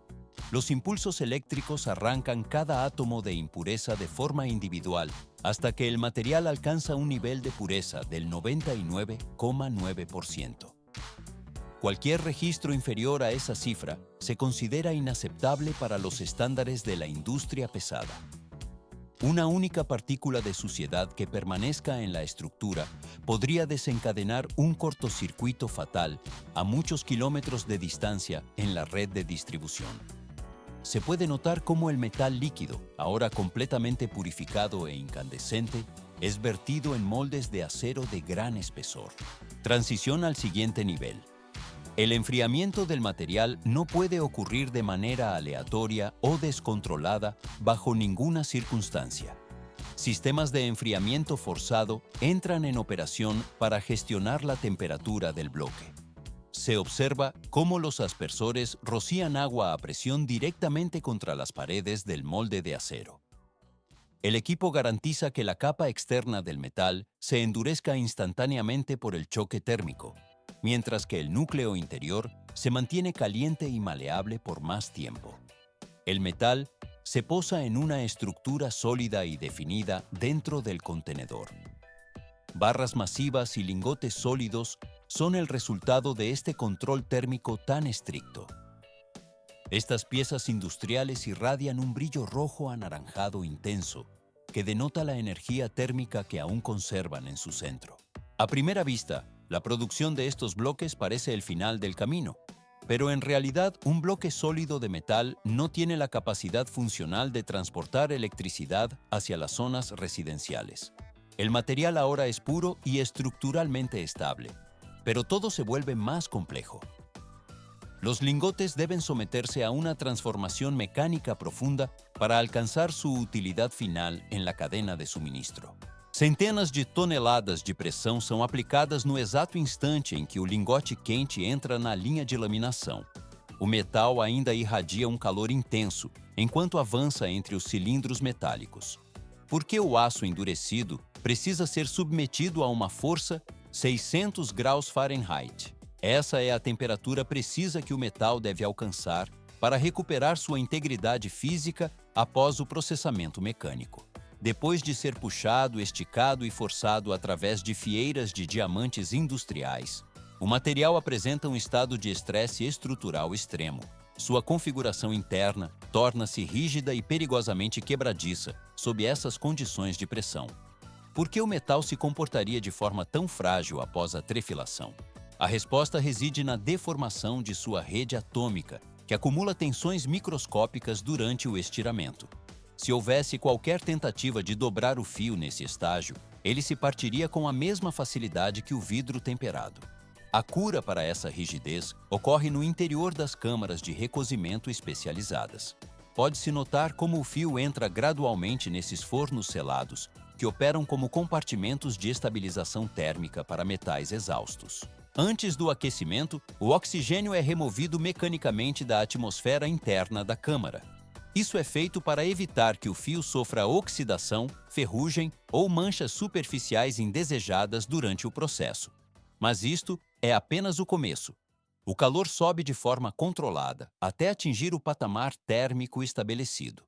Los impulsos eléctricos arrancan cada átomo de impureza de forma individual hasta que el material alcanza un nivel de pureza del 99,9%. Cualquier registro inferior a esa cifra se considera inaceptable para los estándares de la industria pesada. Una única partícula de suciedad que permanezca en la estructura podría desencadenar un cortocircuito fatal a muchos kilómetros de distancia en la red de distribución. Se puede notar cómo el metal líquido, ahora completamente purificado e incandescente, es vertido en moldes de acero de gran espesor. Transición al siguiente nivel. El enfriamiento del material no puede ocurrir de manera aleatoria o descontrolada bajo ninguna circunstancia. Sistemas de enfriamiento forzado entran en operación para gestionar la temperatura del bloque. Se observa cómo los aspersores rocían agua a presión directamente contra las paredes del molde de acero. El equipo garantiza que la capa externa del metal se endurezca instantáneamente por el choque térmico, mientras que el núcleo interior se mantiene caliente y maleable por más tiempo. El metal se posa en una estructura sólida y definida dentro del contenedor. Barras masivas y lingotes sólidos son el resultado de este control térmico tan estricto. Estas piezas industriales irradian un brillo rojo anaranjado intenso que denota la energía térmica que aún conservan en su centro. A primera vista, la producción de estos bloques parece el final del camino, pero en realidad un bloque sólido de metal no tiene la capacidad funcional de transportar electricidad hacia las zonas residenciales. El material ahora es puro y estructuralmente estable, pero todo se vuelve más complejo. Los lingotes deben someterse a una transformación mecánica profunda para alcanzar su utilidad final en la cadena de suministro. Centenas de toneladas de pressão são aplicadas no exato instante em que o lingote quente entra na linha de laminação. O metal ainda irradia um calor intenso, enquanto avança entre os cilindros metálicos. Por que o aço endurecido precisa ser submetido a uma força 600 graus Fahrenheit? Essa é a temperatura precisa que o metal deve alcançar para recuperar sua integridade física após o processamento mecânico. Depois de ser puxado, esticado e forçado através de fieiras de diamantes industriais, o material apresenta um estado de estresse estrutural extremo. Sua configuração interna torna-se rígida e perigosamente quebradiça sob essas condições de pressão. Por que o metal se comportaria de forma tão frágil após a trefilação? A resposta reside na deformação de sua rede atômica, que acumula tensões microscópicas durante o estiramento. Se houvesse qualquer tentativa de dobrar o fio nesse estágio, ele se partiria com a mesma facilidade que o vidro temperado. A cura para essa rigidez ocorre no interior das câmaras de recozimento especializadas. Pode-se notar como o fio entra gradualmente nesses fornos selados, que operam como compartimentos de estabilização térmica para metais exaustos. Antes do aquecimento, o oxigênio é removido mecanicamente da atmosfera interna da câmara. Isso é feito para evitar que o fio sofra oxidação, ferrugem ou manchas superficiais indesejadas durante o processo. Mas isto é apenas o começo. O calor sobe de forma controlada até atingir o patamar térmico estabelecido.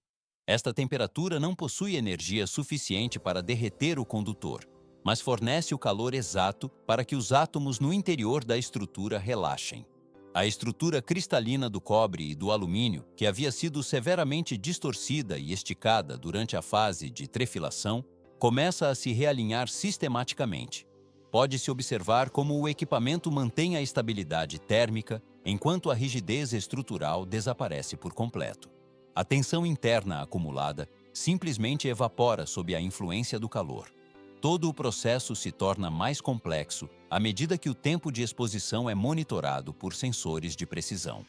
Esta temperatura não possui energia suficiente para derreter o condutor, mas fornece o calor exato para que os átomos no interior da estrutura relaxem. A estrutura cristalina do cobre e do alumínio, que havia sido severamente distorcida e esticada durante a fase de trefilação, começa a se realinhar sistematicamente. Pode-se observar como o equipamento mantém a estabilidade térmica enquanto a rigidez estrutural desaparece por completo. A tensão interna acumulada simplesmente evapora sob a influência do calor. Todo o processo se torna mais complexo à medida que o tempo de exposição é monitorado por sensores de precisão.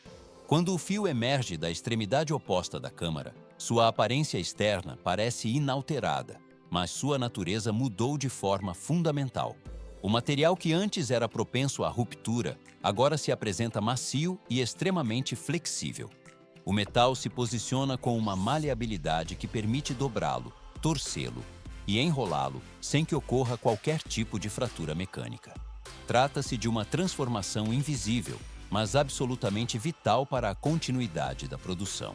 Quando o fio emerge da extremidade oposta da câmara, sua aparência externa parece inalterada, mas sua natureza mudou de forma fundamental. O material que antes era propenso à ruptura, agora se apresenta macio e extremamente flexível. O metal se posiciona com uma maleabilidade que permite dobrá-lo, torcê-lo e enrolá-lo sem que ocorra qualquer tipo de fratura mecânica. Trata-se de uma transformação invisível, mas absolutamente vital para a continuidade da produção.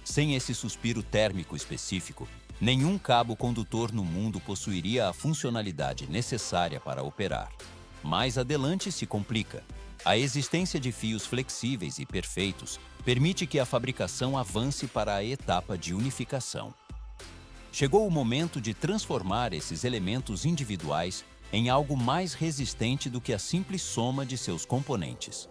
Sem esse suspiro térmico específico, nenhum cabo condutor no mundo possuiria a funcionalidade necessária para operar. Mais adelante se complica. A existência de fios flexíveis e perfeitos permite que a fabricação avance para a etapa de unificação. Chegou o momento de transformar esses elementos individuais em algo mais resistente do que a simples soma de seus componentes.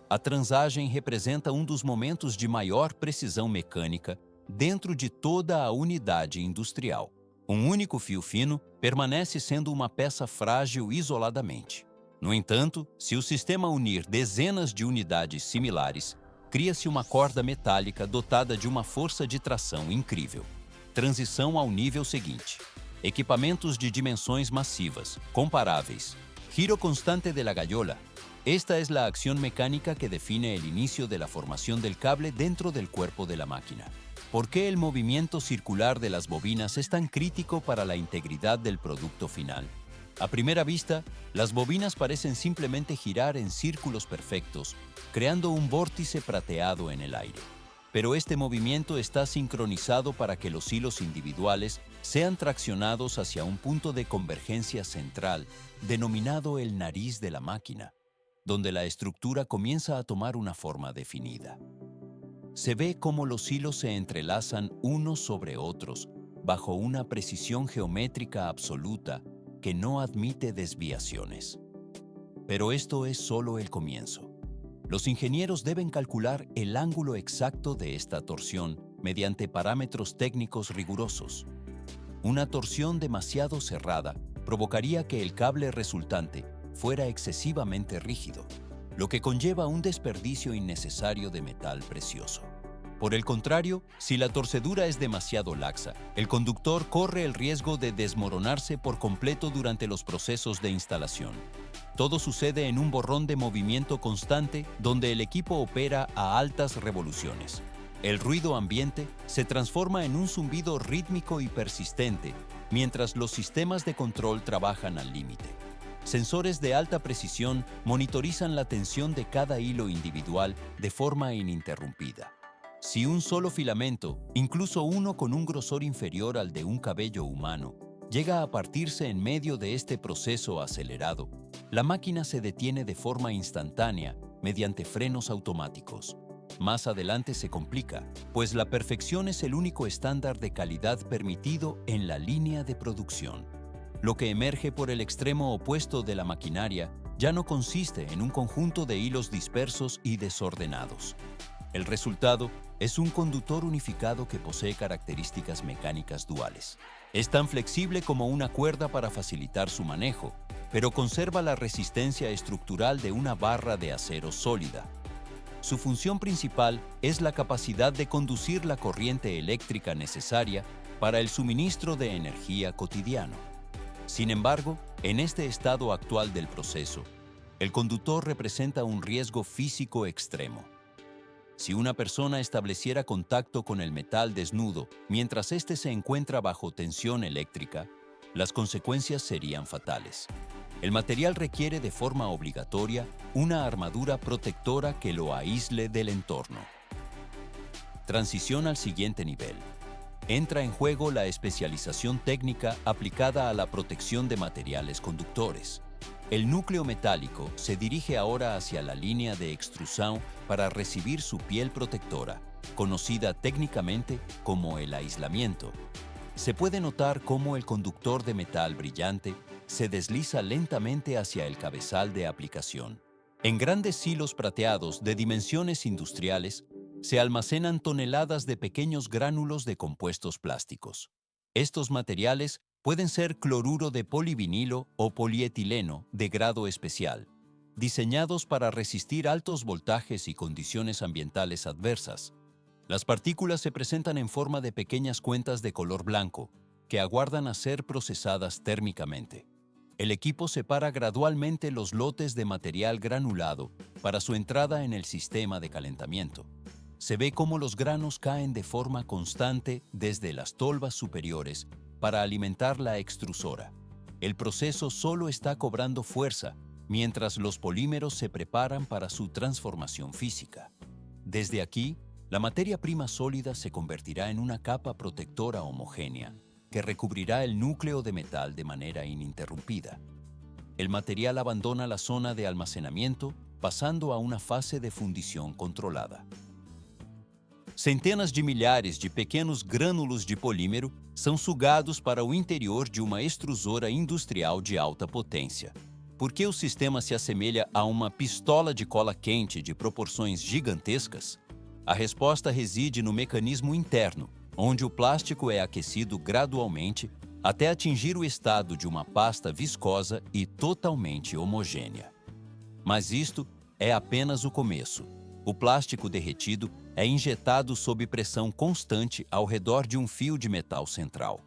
A transagem representa um dos momentos de maior precisão mecânica dentro de toda a unidade industrial. Um único fio fino permanece sendo uma peça frágil isoladamente. No entanto, se o sistema unir dezenas de unidades similares, cria-se uma corda metálica dotada de uma força de tração incrível. Transição ao nível seguinte. Equipamentos de dimensões massivas, comparáveis. Giro constante de la gallola. Esta es la acción mecánica que define el inicio de la formación del cable dentro del cuerpo de la máquina. ¿Por qué el movimiento circular de las bobinas es tan crítico para la integridad del producto final? A primera vista, las bobinas parecen simplemente girar en círculos perfectos, creando un vórtice prateado en el aire. Pero este movimiento está sincronizado para que los hilos individuales sean traccionados hacia un punto de convergencia central, denominado el nariz de la máquina, donde la estructura comienza a tomar una forma definida. Se ve cómo los hilos se entrelazan unos sobre otros, bajo una precisión geométrica absoluta que no admite desviaciones. Pero esto es solo el comienzo. Los ingenieros deben calcular el ángulo exacto de esta torsión mediante parámetros técnicos rigurosos. Una torsión demasiado cerrada provocaría que el cable resultante fuera excesivamente rígido, lo que conlleva un desperdicio innecesario de metal precioso. Por el contrario, si la torcedura es demasiado laxa, el conductor corre el riesgo de desmoronarse por completo durante los procesos de instalación. Todo sucede en un borrón de movimiento constante donde el equipo opera a altas revoluciones. El ruido ambiente se transforma en un zumbido rítmico y persistente mientras los sistemas de control trabajan al límite. Sensores de alta precisión monitorizan la tensión de cada hilo individual de forma ininterrumpida. Si un solo filamento, incluso uno con un grosor inferior al de un cabello humano, llega a partirse en medio de este proceso acelerado, la máquina se detiene de forma instantánea mediante frenos automáticos. Más adelante se complica, pues la perfección es el único estándar de calidad permitido en la línea de producción. Lo que emerge por el extremo opuesto de la maquinaria ya no consiste en un conjunto de hilos dispersos y desordenados. El resultado es un conductor unificado que posee características mecánicas duales. Es tan flexible como una cuerda para facilitar su manejo, pero conserva la resistencia estructural de una barra de acero sólida. Su función principal es la capacidad de conducir la corriente eléctrica necesaria para el suministro de energía cotidiano. Sin embargo, en este estado actual del proceso, el conductor representa un riesgo físico extremo. Si una persona estableciera contacto con el metal desnudo mientras éste se encuentra bajo tensión eléctrica, las consecuencias serían fatales. El material requiere de forma obligatoria una armadura protectora que lo aísle del entorno. Transición al siguiente nivel. Entra en juego la especialización técnica aplicada a la protección de materiales conductores. El núcleo metálico se dirige ahora hacia la línea de extrusión para recibir su piel protectora, conocida técnicamente como el aislamiento. Se puede notar cómo el conductor de metal brillante se desliza lentamente hacia el cabezal de aplicación. En grandes silos prateados de dimensiones industriales, se almacenan toneladas de pequeños gránulos de compuestos plásticos. Estos materiales pueden ser cloruro de polivinilo o polietileno de grado especial, diseñados para resistir altos voltajes y condiciones ambientales adversas. Las partículas se presentan en forma de pequeñas cuentas de color blanco, que aguardan a ser procesadas térmicamente. El equipo separa gradualmente los lotes de material granulado para su entrada en el sistema de calentamiento. Se ve cómo los granos caen de forma constante desde las tolvas superiores para alimentar la extrusora. El proceso solo está cobrando fuerza mientras los polímeros se preparan para su transformación física. Desde aquí, la materia prima sólida se convertirá en una capa protectora homogénea que recubrirá el núcleo de metal de manera ininterrumpida. El material abandona la zona de almacenamiento, pasando a una fase de fundición controlada. Centenas de milhares de pequenos grânulos de polímero são sugados para o interior de uma extrusora industrial de alta potência. Por que o sistema se assemelha a uma pistola de cola quente de proporções gigantescas? A resposta reside no mecanismo interno, onde o plástico é aquecido gradualmente até atingir o estado de uma pasta viscosa e totalmente homogênea. Mas isto é apenas o começo. O plástico derretido é injetado sob pressão constante ao redor de um fio de metal central.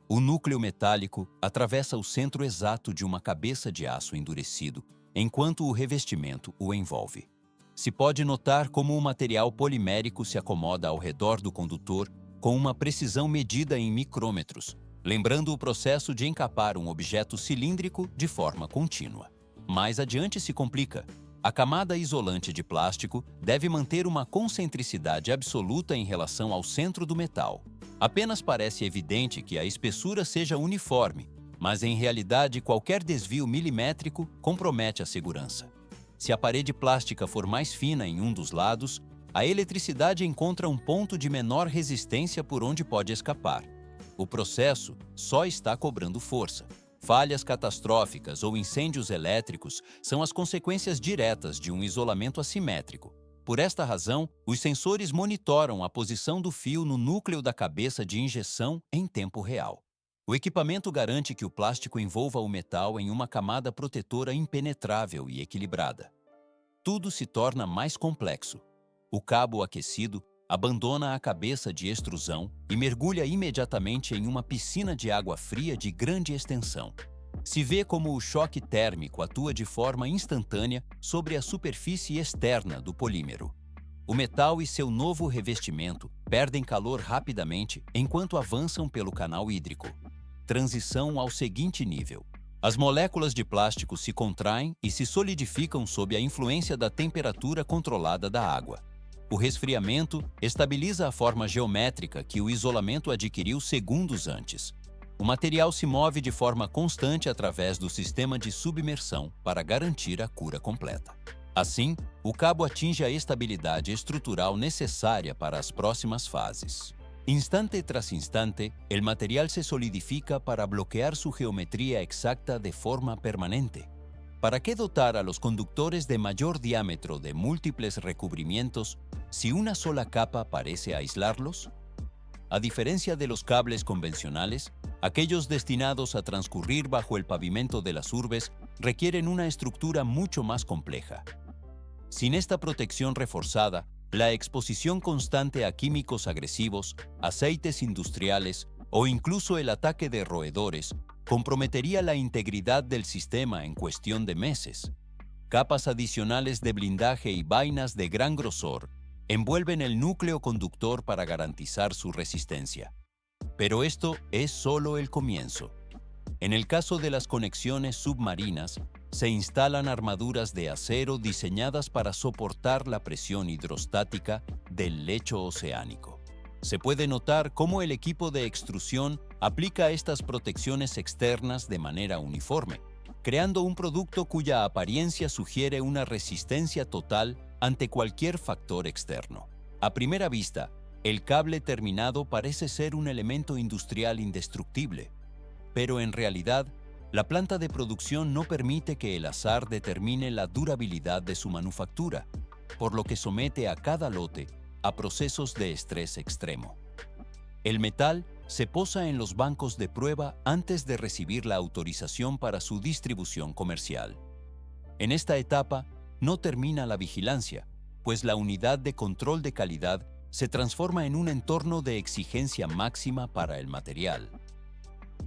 O núcleo metálico atravessa o centro exato de uma cabeça de aço endurecido, enquanto o revestimento o envolve. Se pode notar como o material polimérico se acomoda ao redor do condutor com uma precisão medida em micrômetros, lembrando o processo de encapar um objeto cilíndrico de forma contínua. Mais adiante se complica. A camada isolante de plástico deve manter uma concentricidade absoluta em relação ao centro do metal. Apenas parece evidente que a espessura seja uniforme, mas em realidade qualquer desvio milimétrico compromete a segurança. Se a parede plástica for mais fina em um dos lados, a eletricidade encontra um ponto de menor resistência por onde pode escapar. O processo só está cobrando força. Falhas catastróficas ou incêndios elétricos são as consequências diretas de um isolamento assimétrico. Por esta razão, os sensores monitoram a posição do fio no núcleo da cabeça de injeção em tempo real. O equipamento garante que o plástico envolva o metal em uma camada protetora impenetrável e equilibrada. Tudo se torna mais complexo. O cabo aquecido abandona a cabeça de extrusão e mergulha imediatamente em uma piscina de água fria de grande extensão. Se vê como o choque térmico atua de forma instantânea sobre a superfície externa do polímero. O metal e seu novo revestimento perdem calor rapidamente enquanto avançam pelo canal hídrico. Transição ao seguinte nível. As moléculas de plástico se contraem e se solidificam sob a influência da temperatura controlada da água. O resfriamento estabiliza a forma geométrica que o isolamento adquiriu segundos antes. O material se move de forma constante através do sistema de submersão para garantir a cura completa. Assim, o cabo atinge a estabilidade estrutural necessária para as próximas fases. Instante tras instante, el material se solidifica para bloquear su geometría exacta de forma permanente. ¿Para qué dotar a los conductores de mayor diámetro de múltiples recubrimientos si una sola capa parece aislarlos? A diferencia de los cables convencionales, aquellos destinados a transcurrir bajo el pavimento de las urbes requieren una estructura mucho más compleja. Sin esta protección reforzada, la exposición constante a químicos agresivos, aceites industriales o incluso el ataque de roedores comprometería la integridad del sistema en cuestión de meses. Capas adicionales de blindaje y vainas de gran grosor envuelven el núcleo conductor para garantizar su resistencia. Pero esto es solo el comienzo. En el caso de las conexiones submarinas, se instalan armaduras de acero diseñadas para soportar la presión hidrostática del lecho oceánico. Se puede notar cómo el equipo de extrusión aplica estas protecciones externas de manera uniforme, creando un producto cuya apariencia sugiere una resistencia total ante cualquier factor externo. A primera vista, el cable terminado parece ser un elemento industrial indestructible, pero en realidad, la planta de producción no permite que el azar determine la durabilidad de su manufactura, por lo que somete a cada lote a procesos de estrés extremo. El metal se posa en los bancos de prueba antes de recibir la autorización para su distribución comercial. En esta etapa no termina la vigilancia, pues la unidad de control de calidad se transforma en un entorno de exigencia máxima para el material.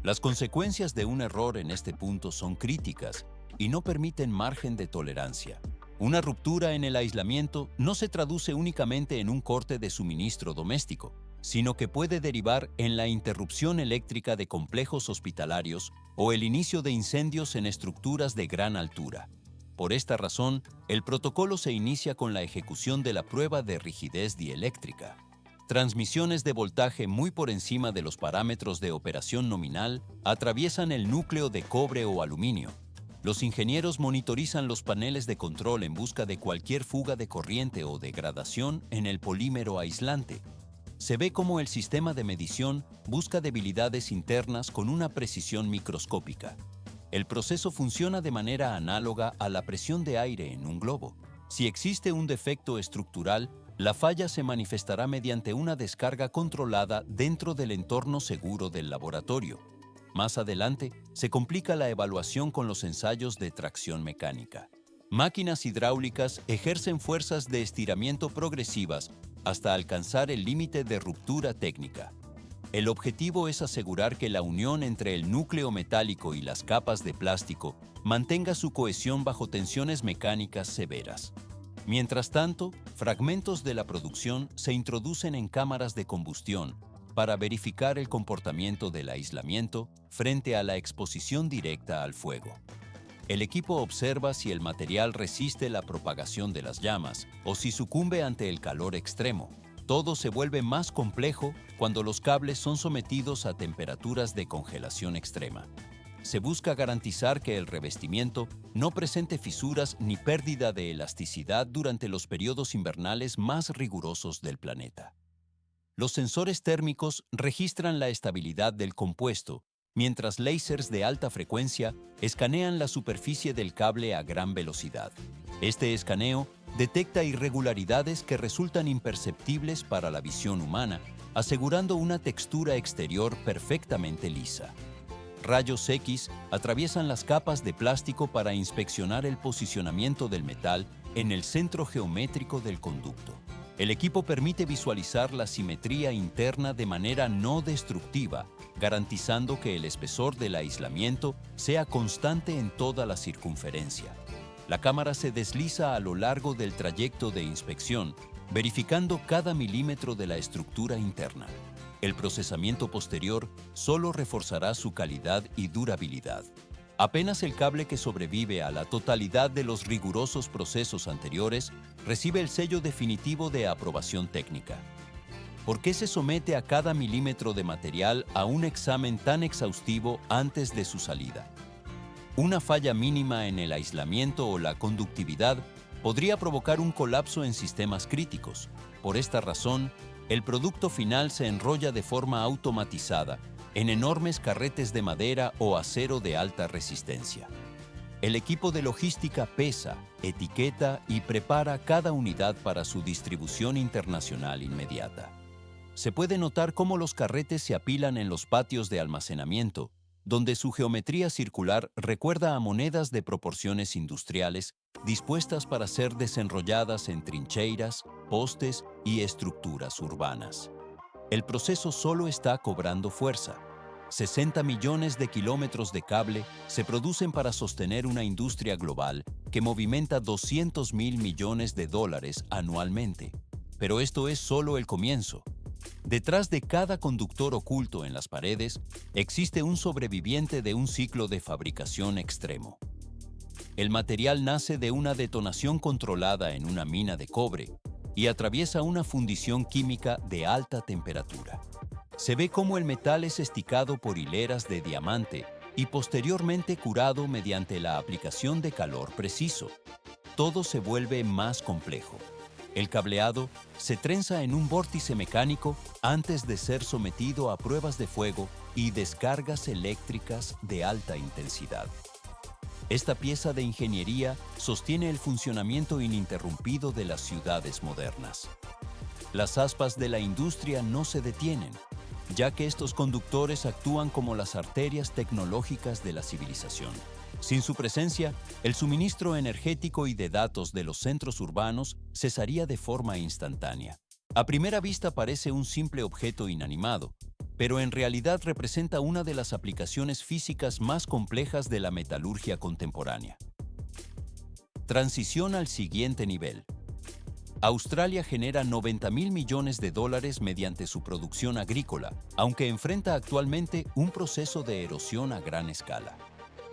Las consecuencias de un error en este punto son críticas y no permiten margen de tolerancia. Una ruptura en el aislamiento no se traduce únicamente en un corte de suministro doméstico, sino que puede derivar en la interrupción eléctrica de complejos hospitalarios o el inicio de incendios en estructuras de gran altura. Por esta razón, el protocolo se inicia con la ejecución de la prueba de rigidez dieléctrica. Transmisiones de voltaje muy por encima de los parámetros de operación nominal atraviesan el núcleo de cobre o aluminio. Los ingenieros monitorizan los paneles de control en busca de cualquier fuga de corriente o degradación en el polímero aislante. Se ve cómo el sistema de medición busca debilidades internas con una precisión microscópica. El proceso funciona de manera análoga a la presión de aire en un globo. Si existe un defecto estructural, la falla se manifestará mediante una descarga controlada dentro del entorno seguro del laboratorio. Más adelante, se complica la evaluación con los ensayos de tracción mecánica. Máquinas hidráulicas ejercen fuerzas de estiramiento progresivas hasta alcanzar el límite de ruptura técnica. El objetivo es asegurar que la unión entre el núcleo metálico y las capas de plástico mantenga su cohesión bajo tensiones mecánicas severas. Mientras tanto, fragmentos de la producción se introducen en cámaras de combustión para verificar el comportamiento del aislamiento frente a la exposición directa al fuego. El equipo observa si el material resiste la propagación de las llamas o si sucumbe ante el calor extremo. Todo se vuelve más complejo cuando los cables son sometidos a temperaturas de congelación extrema. Se busca garantizar que el revestimiento no presente fisuras ni pérdida de elasticidad durante los periodos invernales más rigurosos del planeta. Los sensores térmicos registran la estabilidad del compuesto, mientras láseres de alta frecuencia escanean la superficie del cable a gran velocidad. Este escaneo detecta irregularidades que resultan imperceptibles para la visión humana, asegurando una textura exterior perfectamente lisa. Rayos X atraviesan las capas de plástico para inspeccionar el posicionamiento del metal en el centro geométrico del conducto. El equipo permite visualizar la simetría interna de manera no destructiva, garantizando que el espesor del aislamiento sea constante en toda la circunferencia. La cámara se desliza a lo largo del trayecto de inspección, verificando cada milímetro de la estructura interna. El procesamiento posterior solo reforzará su calidad y durabilidad. Apenas el cable que sobrevive a la totalidad de los rigurosos procesos anteriores recibe el sello definitivo de aprobación técnica. ¿Por qué se somete a cada milímetro de material a un examen tan exhaustivo antes de su salida? Una falla mínima en el aislamiento o la conductividad podría provocar un colapso en sistemas críticos. Por esta razón, el producto final se enrolla de forma automatizada en enormes carretes de madera o acero de alta resistencia. El equipo de logística pesa, etiqueta y prepara cada unidad para su distribución internacional inmediata. Se puede notar cómo los carretes se apilan en los patios de almacenamiento, donde su geometría circular recuerda a monedas de proporciones industriales dispuestas para ser desenrolladas en trincheras, postes y estructuras urbanas. El proceso solo está cobrando fuerza. 60 millones de kilómetros de cable se producen para sostener una industria global que movimenta 200.000 millones de dólares anualmente. Pero esto es solo el comienzo. Detrás de cada conductor oculto en las paredes existe un sobreviviente de un ciclo de fabricación extremo. El material nace de una detonación controlada en una mina de cobre y atraviesa una fundición química de alta temperatura. Se ve cómo el metal es esticado por hileras de diamante y posteriormente curado mediante la aplicación de calor preciso. Todo se vuelve más complejo. El cableado se trenza en un vórtice mecánico antes de ser sometido a pruebas de fuego y descargas eléctricas de alta intensidad. Esta pieza de ingeniería sostiene el funcionamiento ininterrumpido de las ciudades modernas. Las aspas de la industria no se detienen, ya que estos conductores actúan como las arterias tecnológicas de la civilización. Sin su presencia, el suministro energético y de datos de los centros urbanos cesaría de forma instantánea. A primera vista parece un simple objeto inanimado, pero en realidad representa una de las aplicaciones físicas más complejas de la metalurgia contemporánea. Transición al siguiente nivel. Australia genera 90.000 millones de dólares mediante su producción agrícola, aunque enfrenta actualmente un proceso de erosión a gran escala.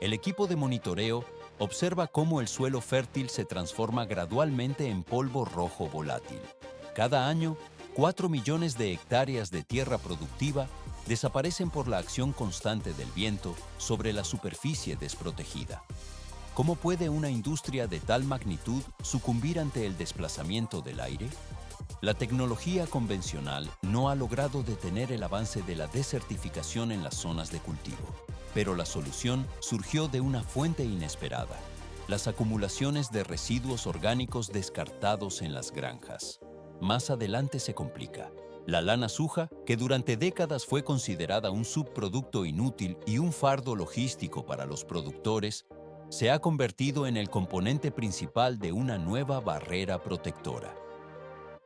El equipo de monitoreo observa cómo el suelo fértil se transforma gradualmente en polvo rojo volátil. Cada año, 4 millones de hectáreas de tierra productiva desaparecen por la acción constante del viento sobre la superficie desprotegida. ¿Cómo puede una industria de tal magnitud sucumbir ante el desplazamiento del aire? La tecnología convencional no ha logrado detener el avance de la desertificación en las zonas de cultivo, pero la solución surgió de una fuente inesperada: las acumulaciones de residuos orgánicos descartados en las granjas. Más adelante se complica. La lana suja, que durante décadas fue considerada un subproducto inútil y un fardo logístico para los productores, se ha convertido en el componente principal de una nueva barrera protectora.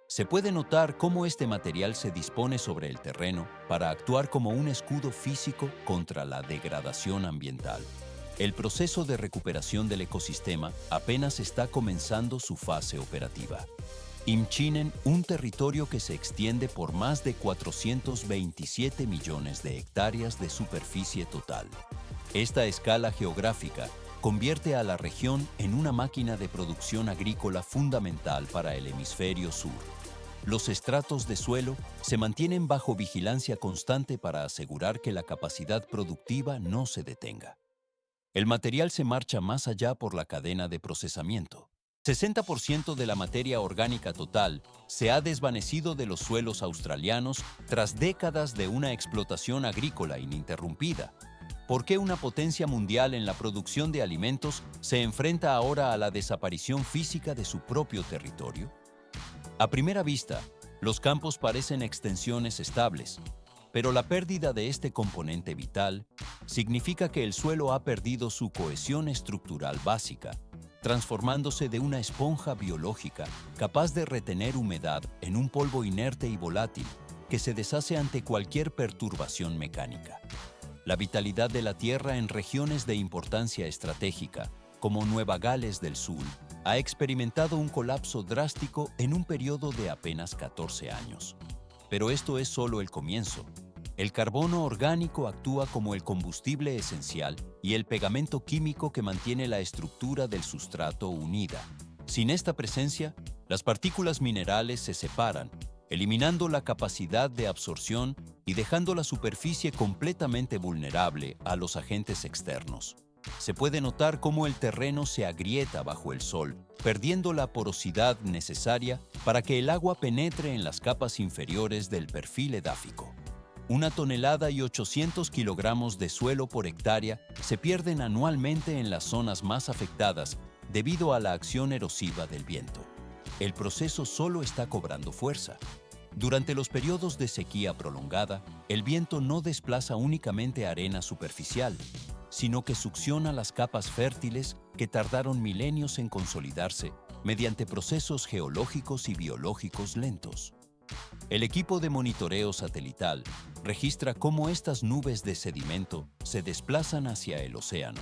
Se puede notar cómo este material se dispone sobre el terreno para actuar como un escudo físico contra la degradación ambiental. El proceso de recuperación del ecosistema apenas está comenzando su fase operativa. Imchinen, un territorio que se extiende por más de 427 millones de hectáreas de superficie total. Esta escala geográfica convierte a la región en una máquina de producción agrícola fundamental para el hemisferio sur. Los estratos de suelo se mantienen bajo vigilancia constante para asegurar que la capacidad productiva no se detenga. El material se marcha más allá por la cadena de procesamiento. 60% de la materia orgánica total se ha desvanecido de los suelos australianos tras décadas de una explotación agrícola ininterrumpida. ¿Por qué una potencia mundial en la producción de alimentos se enfrenta ahora a la desaparición física de su propio territorio? A primera vista, los campos parecen extensiones estables, pero la pérdida de este componente vital significa que el suelo ha perdido su cohesión estructural básica, transformándose de una esponja biológica capaz de retener humedad en un polvo inerte y volátil que se deshace ante cualquier perturbación mecánica. La vitalidad de la Tierra en regiones de importancia estratégica como Nueva Gales del Sur, ha experimentado un colapso drástico en un periodo de apenas 14 años. Pero esto es solo el comienzo. El carbono orgánico actúa como el combustible esencial y el pegamento químico que mantiene la estructura del sustrato unida. Sin esta presencia, las partículas minerales se separan, eliminando la capacidad de absorción y dejando la superficie completamente vulnerable a los agentes externos. Se puede notar cómo el terreno se agrieta bajo el sol, perdiendo la porosidad necesaria para que el agua penetre en las capas inferiores del perfil edáfico. 1,8 kilogramos de suelo por hectárea se pierden anualmente en las zonas más afectadas debido a la acción erosiva del viento. El proceso solo está cobrando fuerza. Durante los periodos de sequía prolongada, el viento no desplaza únicamente arena superficial, sino que succiona las capas fértiles que tardaron milenios en consolidarse mediante procesos geológicos y biológicos lentos. El equipo de monitoreo satelital registra cómo estas nubes de sedimento se desplazan hacia el océano,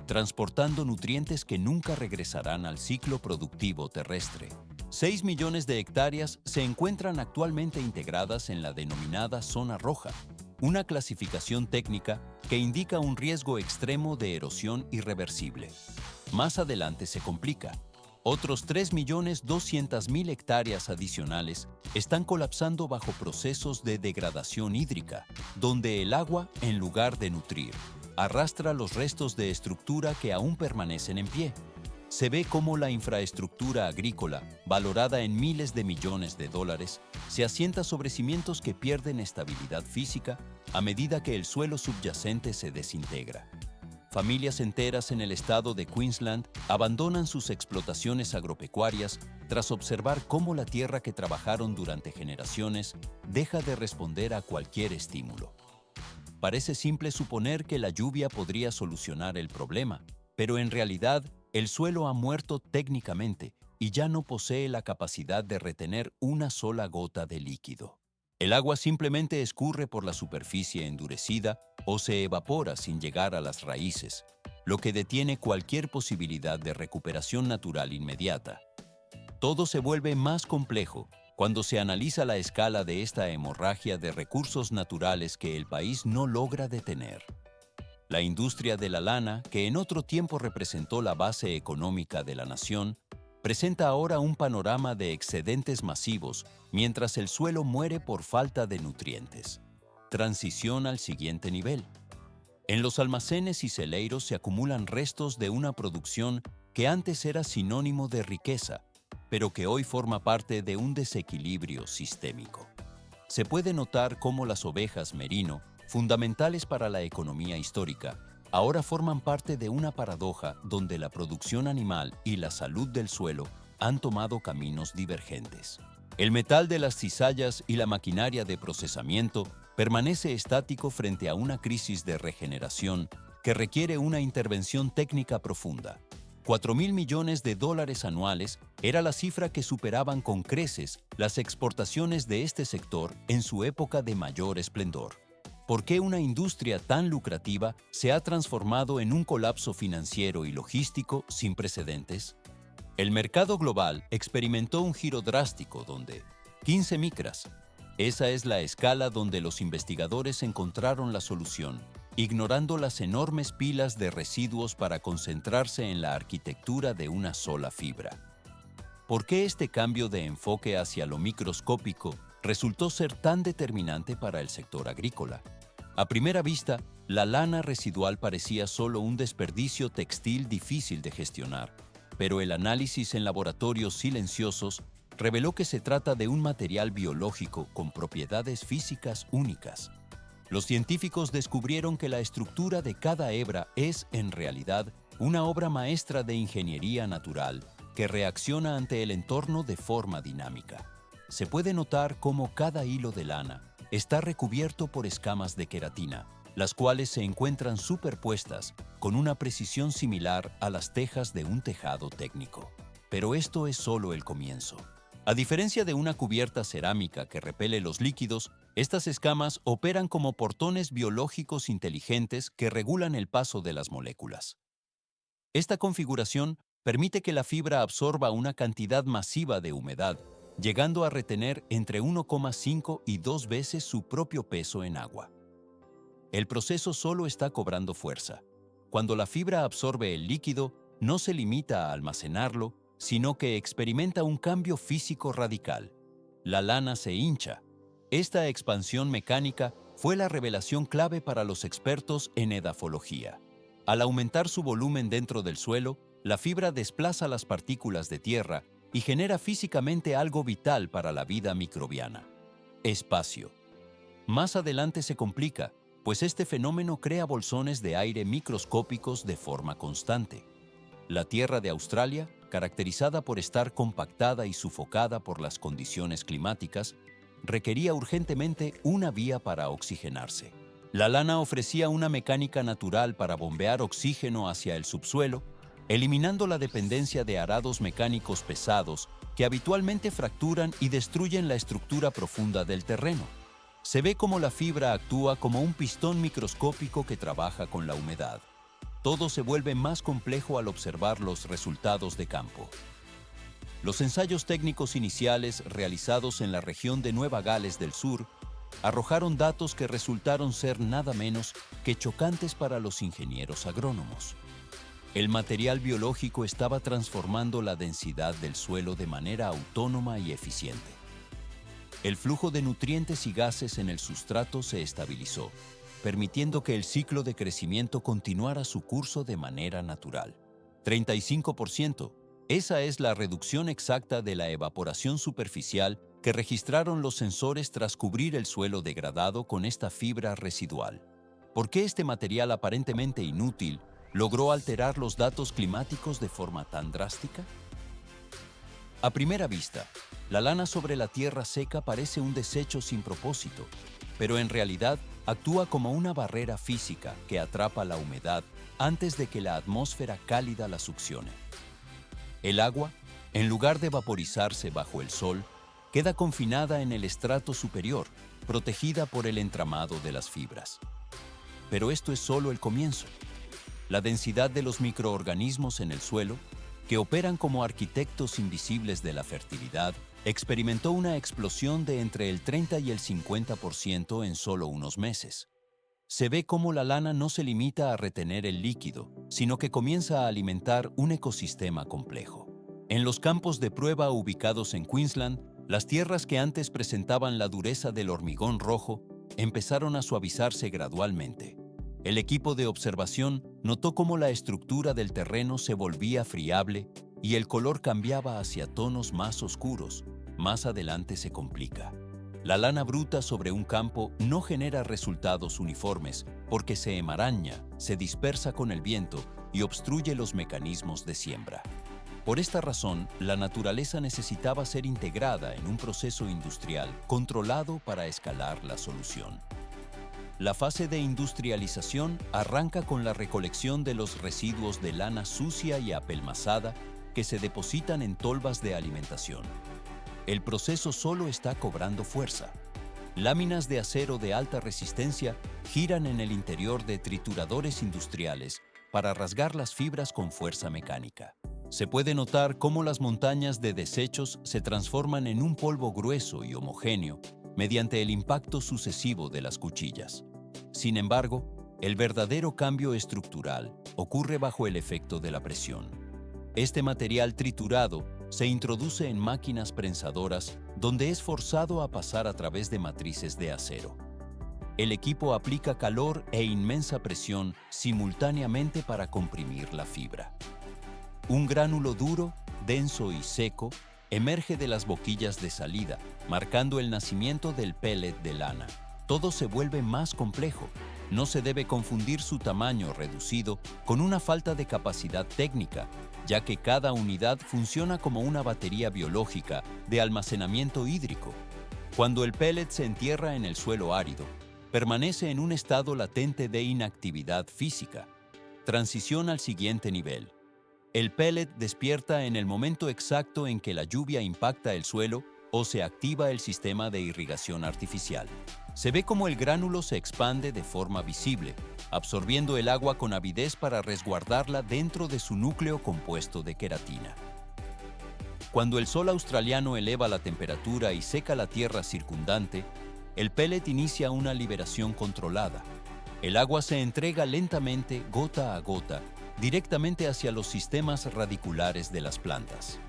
transportando nutrientes que nunca regresarán al ciclo productivo terrestre. 6 millones de hectáreas se encuentran actualmente integradas en la denominada Zona Roja, una clasificación técnica que indica un riesgo extremo de erosión irreversible. Más adelante se complica. Otros 3.200.000 hectáreas adicionales están colapsando bajo procesos de degradación hídrica, donde el agua, en lugar de nutrir, arrastra los restos de estructura que aún permanecen en pie. Se ve cómo la infraestructura agrícola, valorada en miles de millones de dólares, se asienta sobre cimientos que pierden estabilidad física a medida que el suelo subyacente se desintegra. Familias enteras en el estado de Queensland abandonan sus explotaciones agropecuarias tras observar cómo la tierra que trabajaron durante generaciones deja de responder a cualquier estímulo. Parece simple suponer que la lluvia podría solucionar el problema, pero en realidad el suelo ha muerto técnicamente y ya no posee la capacidad de retener una sola gota de líquido. El agua simplemente escurre por la superficie endurecida o se evapora sin llegar a las raíces, lo que detiene cualquier posibilidad de recuperación natural inmediata. Todo se vuelve más complejo cuando se analiza la escala de esta hemorragia de recursos naturales que el país no logra detener. La industria de la lana, que en otro tiempo representó la base económica de la nación, presenta ahora un panorama de excedentes masivos mientras el suelo muere por falta de nutrientes. Transición al siguiente nivel. En los almacenes y celeiros se acumulan restos de una producción que antes era sinónimo de riqueza, pero que hoy forma parte de un desequilibrio sistémico. Se puede notar cómo las ovejas merino, fundamentales para la economía histórica, ahora forman parte de una paradoja donde la producción animal y la salud del suelo han tomado caminos divergentes. El metal de las cizallas y la maquinaria de procesamiento permanece estático frente a una crisis de regeneración que requiere una intervención técnica profunda. 4.000 millones de dólares anuales era la cifra que superaban con creces las exportaciones de este sector en su época de mayor esplendor. ¿Por qué una industria tan lucrativa se ha transformado en un colapso financiero y logístico sin precedentes? El mercado global experimentó un giro drástico donde 15 micras. Esa es la escala donde los investigadores encontraron la solución, ignorando las enormes pilas de residuos para concentrarse en la arquitectura de una sola fibra. ¿Por qué este cambio de enfoque hacia lo microscópico resultó ser tan determinante para el sector agrícola? A primera vista, la lana residual parecía solo un desperdicio textil difícil de gestionar, pero el análisis en laboratorios silenciosos reveló que se trata de un material biológico con propiedades físicas únicas. Los científicos descubrieron que la estructura de cada hebra es, en realidad, una obra maestra de ingeniería natural que reacciona ante el entorno de forma dinámica. Se puede notar cómo cada hilo de lana está recubierto por escamas de queratina, las cuales se encuentran superpuestas con una precisión similar a las tejas de un tejado técnico. Pero esto es solo el comienzo. A diferencia de una cubierta cerámica que repele los líquidos, estas escamas operan como portones biológicos inteligentes que regulan el paso de las moléculas. Esta configuración permite que la fibra absorba una cantidad masiva de humedad, llegando a retener entre 1,5 y 2 veces su propio peso en agua. El proceso solo está cobrando fuerza. Cuando la fibra absorbe el líquido, no se limita a almacenarlo, sino que experimenta un cambio físico radical. La lana se hincha. Esta expansión mecánica fue la revelación clave para los expertos en edafología. Al aumentar su volumen dentro del suelo, la fibra desplaza las partículas de tierra y genera físicamente algo vital para la vida microbiana: espacio. Más adelante se complica, pues este fenómeno crea bolsones de aire microscópicos de forma constante. La tierra de Australia, caracterizada por estar compactada y sofocada por las condiciones climáticas, requería urgentemente una vía para oxigenarse. La lana ofrecía una mecánica natural para bombear oxígeno hacia el subsuelo, eliminando la dependencia de arados mecánicos pesados que habitualmente fracturan y destruyen la estructura profunda del terreno. Se ve cómo la fibra actúa como un pistón microscópico que trabaja con la humedad. Todo se vuelve más complejo al observar los resultados de campo. Los ensayos técnicos iniciales realizados en la región de Nueva Gales del Sur arrojaron datos que resultaron ser nada menos que chocantes para los ingenieros agrónomos. El material biológico estaba transformando la densidad del suelo de manera autónoma y eficiente. El flujo de nutrientes y gases en el sustrato se estabilizó, permitiendo que el ciclo de crecimiento continuara su curso de manera natural. 35%. Esa es la reducción exacta de la evaporación superficial que registraron los sensores tras cubrir el suelo degradado con esta fibra residual. ¿Por qué este material aparentemente inútil logró alterar los datos climáticos de forma tan drástica? A primera vista, la lana sobre la tierra seca parece un desecho sin propósito, pero en realidad actúa como una barrera física que atrapa la humedad antes de que la atmósfera cálida la succione. El agua, en lugar de vaporizarse bajo el sol, queda confinada en el estrato superior, protegida por el entramado de las fibras. Pero esto es solo el comienzo. La densidad de los microorganismos en el suelo, que operan como arquitectos invisibles de la fertilidad, experimentó una explosión de entre el 30 y el 50% en solo unos meses. Se ve cómo la lana no se limita a retener el líquido, sino que comienza a alimentar un ecosistema complejo. En los campos de prueba ubicados en Queensland, las tierras que antes presentaban la dureza del hormigón rojo empezaron a suavizarse gradualmente. El equipo de observación notó cómo la estructura del terreno se volvía friable y el color cambiaba hacia tonos más oscuros. Más adelante se complica. La lana bruta sobre un campo no genera resultados uniformes porque se emaraña, se dispersa con el viento y obstruye los mecanismos de siembra. Por esta razón, la naturaleza necesitaba ser integrada en un proceso industrial controlado para escalar la solución. La fase de industrialización arranca con la recolección de los residuos de lana sucia y apelmazada que se depositan en tolvas de alimentación. El proceso solo está cobrando fuerza. Láminas de acero de alta resistencia giran en el interior de trituradores industriales para rasgar las fibras con fuerza mecánica. Se puede notar cómo las montañas de desechos se transforman en un polvo grueso y homogéneo mediante el impacto sucesivo de las cuchillas. Sin embargo, el verdadero cambio estructural ocurre bajo el efecto de la presión. Este material triturado se introduce en máquinas prensadoras donde es forzado a pasar a través de matrices de acero. El equipo aplica calor e inmensa presión simultáneamente para comprimir la fibra. Un gránulo duro, denso y seco emerge de las boquillas de salida, marcando el nacimiento del pellet de lana. Todo se vuelve más complejo. No se debe confundir su tamaño reducido con una falta de capacidad técnica, ya que cada unidad funciona como una batería biológica de almacenamiento hídrico. Cuando el pellet se entierra en el suelo árido, permanece en un estado latente de inactividad física. Transición al siguiente nivel. El pellet despierta en el momento exacto en que la lluvia impacta el suelo o se activa el sistema de irrigación artificial. Se ve como el gránulo se expande de forma visible, absorbiendo el agua con avidez para resguardarla dentro de su núcleo compuesto de queratina. Cuando el sol australiano eleva la temperatura y seca la tierra circundante, el pellet inicia una liberación controlada. El agua se entrega lentamente, gota a gota, directamente hacia los sistemas radiculares de las plantas.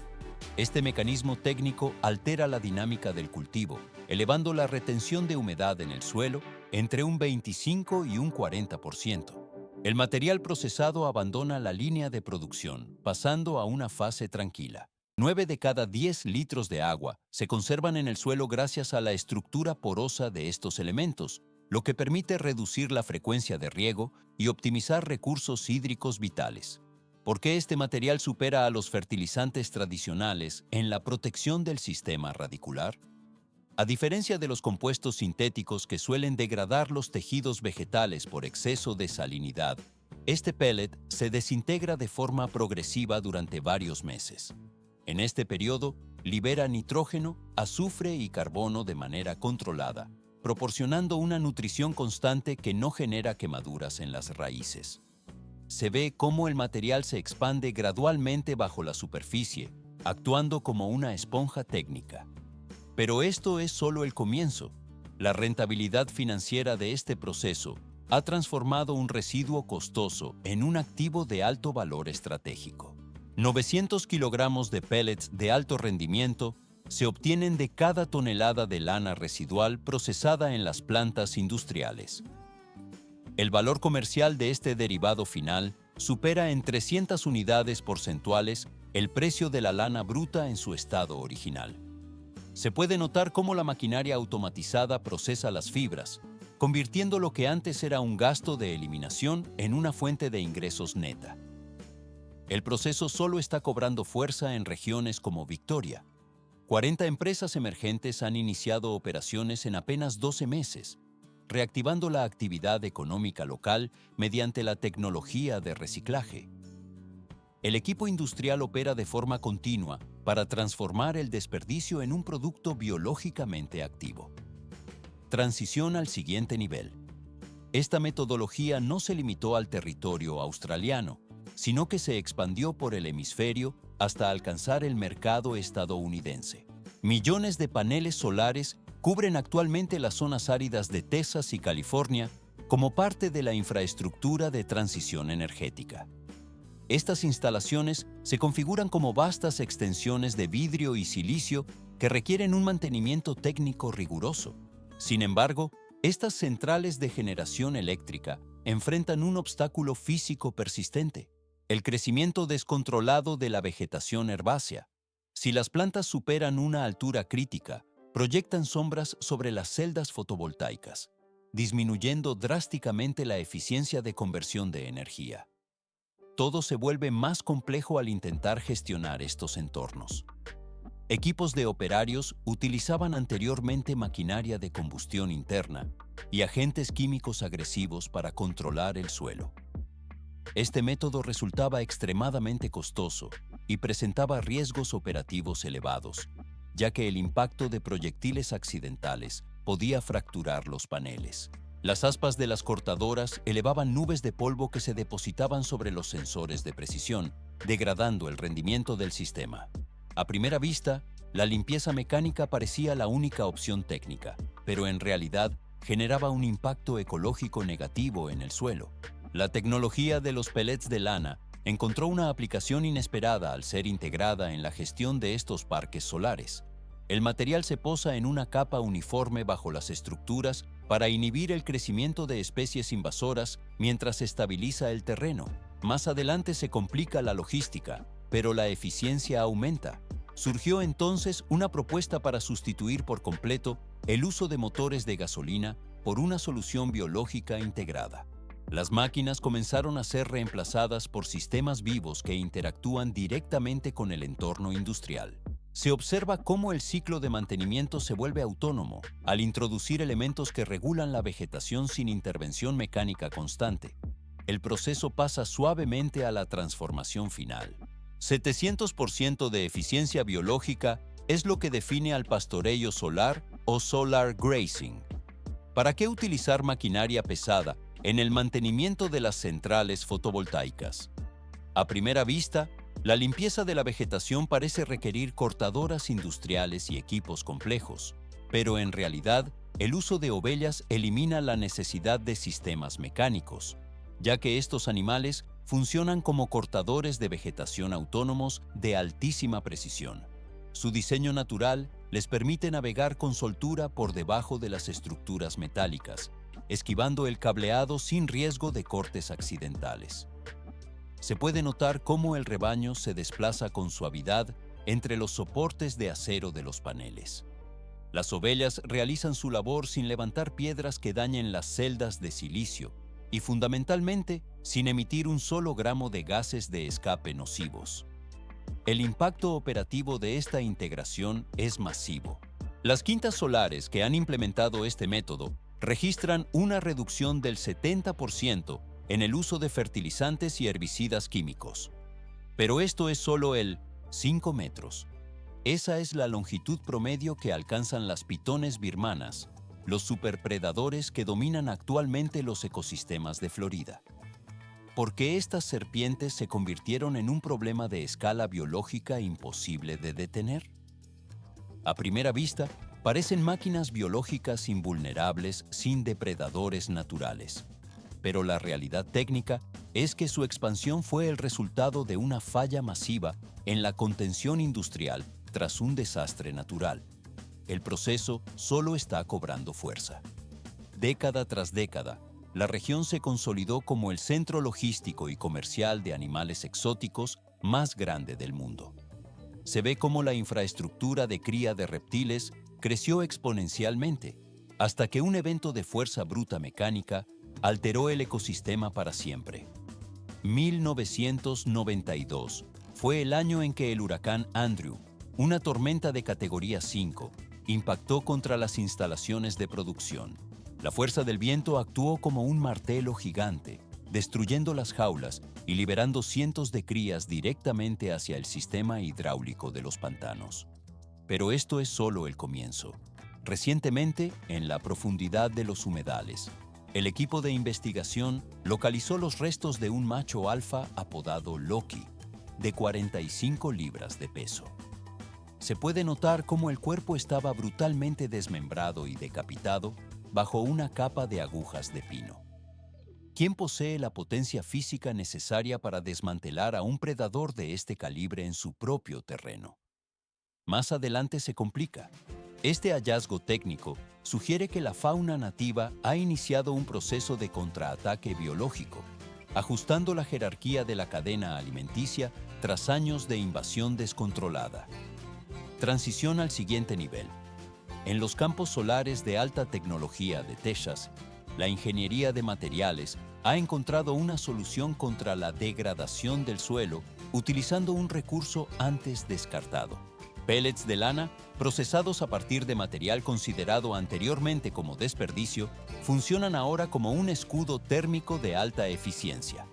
Este mecanismo técnico altera la dinámica del cultivo, elevando la retención de humedad en el suelo entre un 25 y un 40%. El material procesado abandona la línea de producción, pasando a una fase tranquila. 9 de cada 10 litros de agua se conservan en el suelo gracias a la estructura porosa de estos elementos, lo que permite reducir la frecuencia de riego y optimizar recursos hídricos vitales. ¿Por qué este material supera a los fertilizantes tradicionales en la protección del sistema radicular? A diferencia de los compuestos sintéticos que suelen degradar los tejidos vegetales por exceso de salinidad, este pellet se desintegra de forma progresiva durante varios meses. En este periodo, libera nitrógeno, azufre y carbono de manera controlada, proporcionando una nutrición constante que no genera quemaduras en las raíces. Se ve cómo el material se expande gradualmente bajo la superficie, actuando como una esponja técnica. Pero esto es solo el comienzo. La rentabilidad financiera de este proceso ha transformado un residuo costoso en un activo de alto valor estratégico. 900 kilogramos de pellets de alto rendimiento se obtienen de cada tonelada de lana residual procesada en las plantas industriales. El valor comercial de este derivado final supera en 300 unidades porcentuales el precio de la lana bruta en su estado original. Se puede notar cómo la maquinaria automatizada procesa las fibras, convirtiendo lo que antes era un gasto de eliminación en una fuente de ingresos neta. El proceso solo está cobrando fuerza en regiones como Victoria. 40 empresas emergentes han iniciado operaciones en apenas 12 meses, reactivando la actividad económica local mediante la tecnología de reciclaje. El equipo industrial opera de forma continua para transformar el desperdicio en un producto biológicamente activo. Transición al siguiente nivel. Esta metodología no se limitó al territorio australiano, sino que se expandió por el hemisferio hasta alcanzar el mercado estadounidense. Millones de paneles solares cubren actualmente las zonas áridas de Texas y California como parte de la infraestructura de transición energética. Estas instalaciones se configuran como vastas extensiones de vidrio y silicio que requieren un mantenimiento técnico riguroso. Sin embargo, estas centrales de generación eléctrica enfrentan un obstáculo físico persistente: el crecimiento descontrolado de la vegetación herbácea. Si las plantas superan una altura crítica, proyectan sombras sobre las celdas fotovoltaicas, disminuyendo drásticamente la eficiencia de conversión de energía. Todo se vuelve más complejo al intentar gestionar estos entornos. Equipos de operarios utilizaban anteriormente maquinaria de combustión interna y agentes químicos agresivos para controlar el suelo. Este método resultaba extremadamente costoso y presentaba riesgos operativos elevados, ya que el impacto de proyectiles accidentales podía fracturar los paneles. Las aspas de las cortadoras elevaban nubes de polvo que se depositaban sobre los sensores de precisión, degradando el rendimiento del sistema. A primera vista, la limpieza mecánica parecía la única opción técnica, pero en realidad generaba un impacto ecológico negativo en el suelo. La tecnología de los pellets de lana encontró una aplicación inesperada al ser integrada en la gestión de estos parques solares. El material se posa en una capa uniforme bajo las estructuras para inhibir el crecimiento de especies invasoras mientras estabiliza el terreno. Más adelante se complica la logística, pero la eficiencia aumenta. Surgió entonces una propuesta para sustituir por completo el uso de motores de gasolina por una solución biológica integrada. Las máquinas comenzaron a ser reemplazadas por sistemas vivos que interactúan directamente con el entorno industrial. Se observa cómo el ciclo de mantenimiento se vuelve autónomo al introducir elementos que regulan la vegetación sin intervención mecánica constante. El proceso pasa suavemente a la transformación final. 700% de eficiencia biológica es lo que define al pastoreo solar o solar grazing. ¿Para qué utilizar maquinaria pesada en el mantenimiento de las centrales fotovoltaicas? A primera vista, la limpieza de la vegetación parece requerir cortadoras industriales y equipos complejos, pero en realidad, el uso de ovellas elimina la necesidad de sistemas mecánicos, ya que estos animales funcionan como cortadores de vegetación autónomos de altísima precisión. Su diseño natural les permite navegar con soltura por debajo de las estructuras metálicas, esquivando el cableado sin riesgo de cortes accidentales. Se puede notar cómo el rebaño se desplaza con suavidad entre los soportes de acero de los paneles. Las ovellas realizan su labor sin levantar piedras que dañen las celdas de silicio y, fundamentalmente, sin emitir un solo gramo de gases de escape nocivos. El impacto operativo de esta integración es masivo. Las quintas solares que han implementado este método registran una reducción del 70% en el uso de fertilizantes y herbicidas químicos. Pero esto es solo el 5 metros. Esa es la longitud promedio que alcanzan las pitones birmanas, los superpredadores que dominan actualmente los ecosistemas de Florida. ¿Por qué estas serpientes se convirtieron en un problema de escala biológica imposible de detener? A primera vista, parecen máquinas biológicas invulnerables sin depredadores naturales. Pero la realidad técnica es que su expansión fue el resultado de una falla masiva en la contención industrial tras un desastre natural. El proceso solo está cobrando fuerza. Década tras década, la región se consolidó como el centro logístico y comercial de animales exóticos más grande del mundo. Se ve cómo la infraestructura de cría de reptiles creció exponencialmente, hasta que un evento de fuerza bruta mecánica alteró el ecosistema para siempre. 1992 fue el año en que el huracán Andrew, una tormenta de categoría 5, impactó contra las instalaciones de producción. La fuerza del viento actuó como un martelo gigante, destruyendo las jaulas y liberando cientos de crías directamente hacia el sistema hidráulico de los pantanos. Pero esto es solo el comienzo. Recientemente, en la profundidad de los humedales, el equipo de investigación localizó los restos de un macho alfa apodado Loki, de 45 libras de peso. Se puede notar cómo el cuerpo estaba brutalmente desmembrado y decapitado bajo una capa de agujas de pino. ¿Quién posee la potencia física necesaria para desmantelar a un predador de este calibre en su propio terreno? Más adelante se complica. Este hallazgo técnico sugiere que la fauna nativa ha iniciado un proceso de contraataque biológico, ajustando la jerarquía de la cadena alimenticia tras años de invasión descontrolada. Transición al siguiente nivel. En los campos solares de alta tecnología de Texas, la ingeniería de materiales ha encontrado una solución contra la degradación del suelo utilizando un recurso antes descartado. Pellets de lana, procesados a partir de material considerado anteriormente como desperdicio, funcionan ahora como un escudo térmico de alta eficiencia.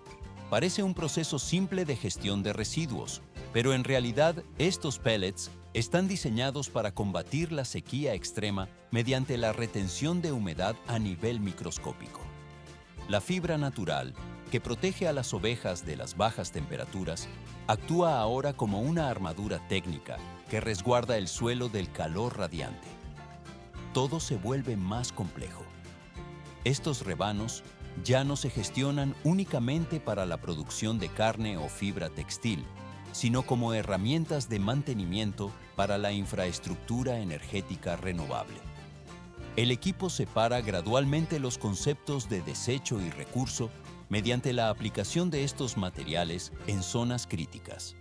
Parece un proceso simple de gestión de residuos, pero en realidad estos pellets están diseñados para combatir la sequía extrema mediante la retención de humedad a nivel microscópico. La fibra natural, que protege a las ovejas de las bajas temperaturas, actúa ahora como una armadura técnica que resguarda el suelo del calor radiante. Todo se vuelve más complejo. Estos rebanos ya no se gestionan únicamente para la producción de carne o fibra textil, sino como herramientas de mantenimiento para la infraestructura energética renovable. El equipo separa gradualmente los conceptos de desecho y recurso mediante la aplicación de estos materiales en zonas críticas.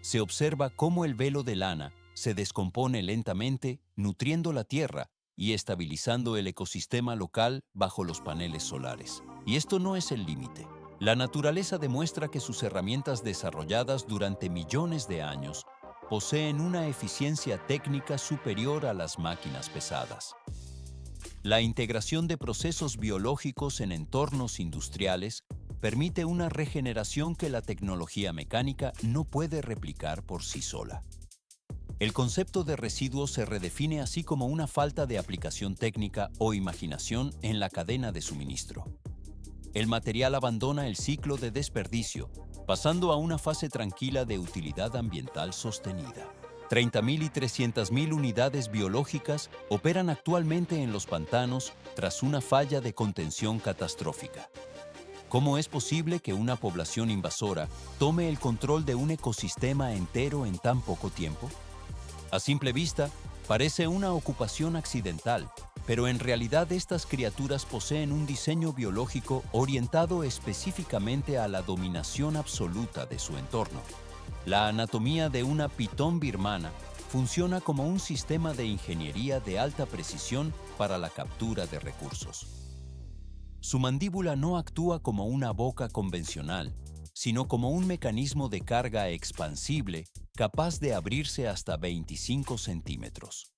Se observa cómo el velo de lana se descompone lentamente, nutriendo la tierra y estabilizando el ecosistema local bajo los paneles solares. Y esto no es el límite. La naturaleza demuestra que sus herramientas desarrolladas durante millones de años poseen una eficiencia técnica superior a las máquinas pesadas. La integración de procesos biológicos en entornos industriales permite una regeneración que la tecnología mecánica no puede replicar por sí sola. El concepto de residuo se redefine así como una falta de aplicación técnica o imaginación en la cadena de suministro. El material abandona el ciclo de desperdicio, pasando a una fase tranquila de utilidad ambiental sostenida. 30.000 y 300.000 unidades biológicas operan actualmente en los pantanos tras una falla de contención catastrófica. ¿Cómo es posible que una población invasora tome el control de un ecosistema entero en tan poco tiempo? A simple vista, parece una ocupación accidental, pero en realidad estas criaturas poseen un diseño biológico orientado específicamente a la dominación absoluta de su entorno. La anatomía de una pitón birmana funciona como un sistema de ingeniería de alta precisión para la captura de recursos. Su mandíbula no actúa como una boca convencional, sino como un mecanismo de carga expansible capaz de abrirse hasta 25 centímetros.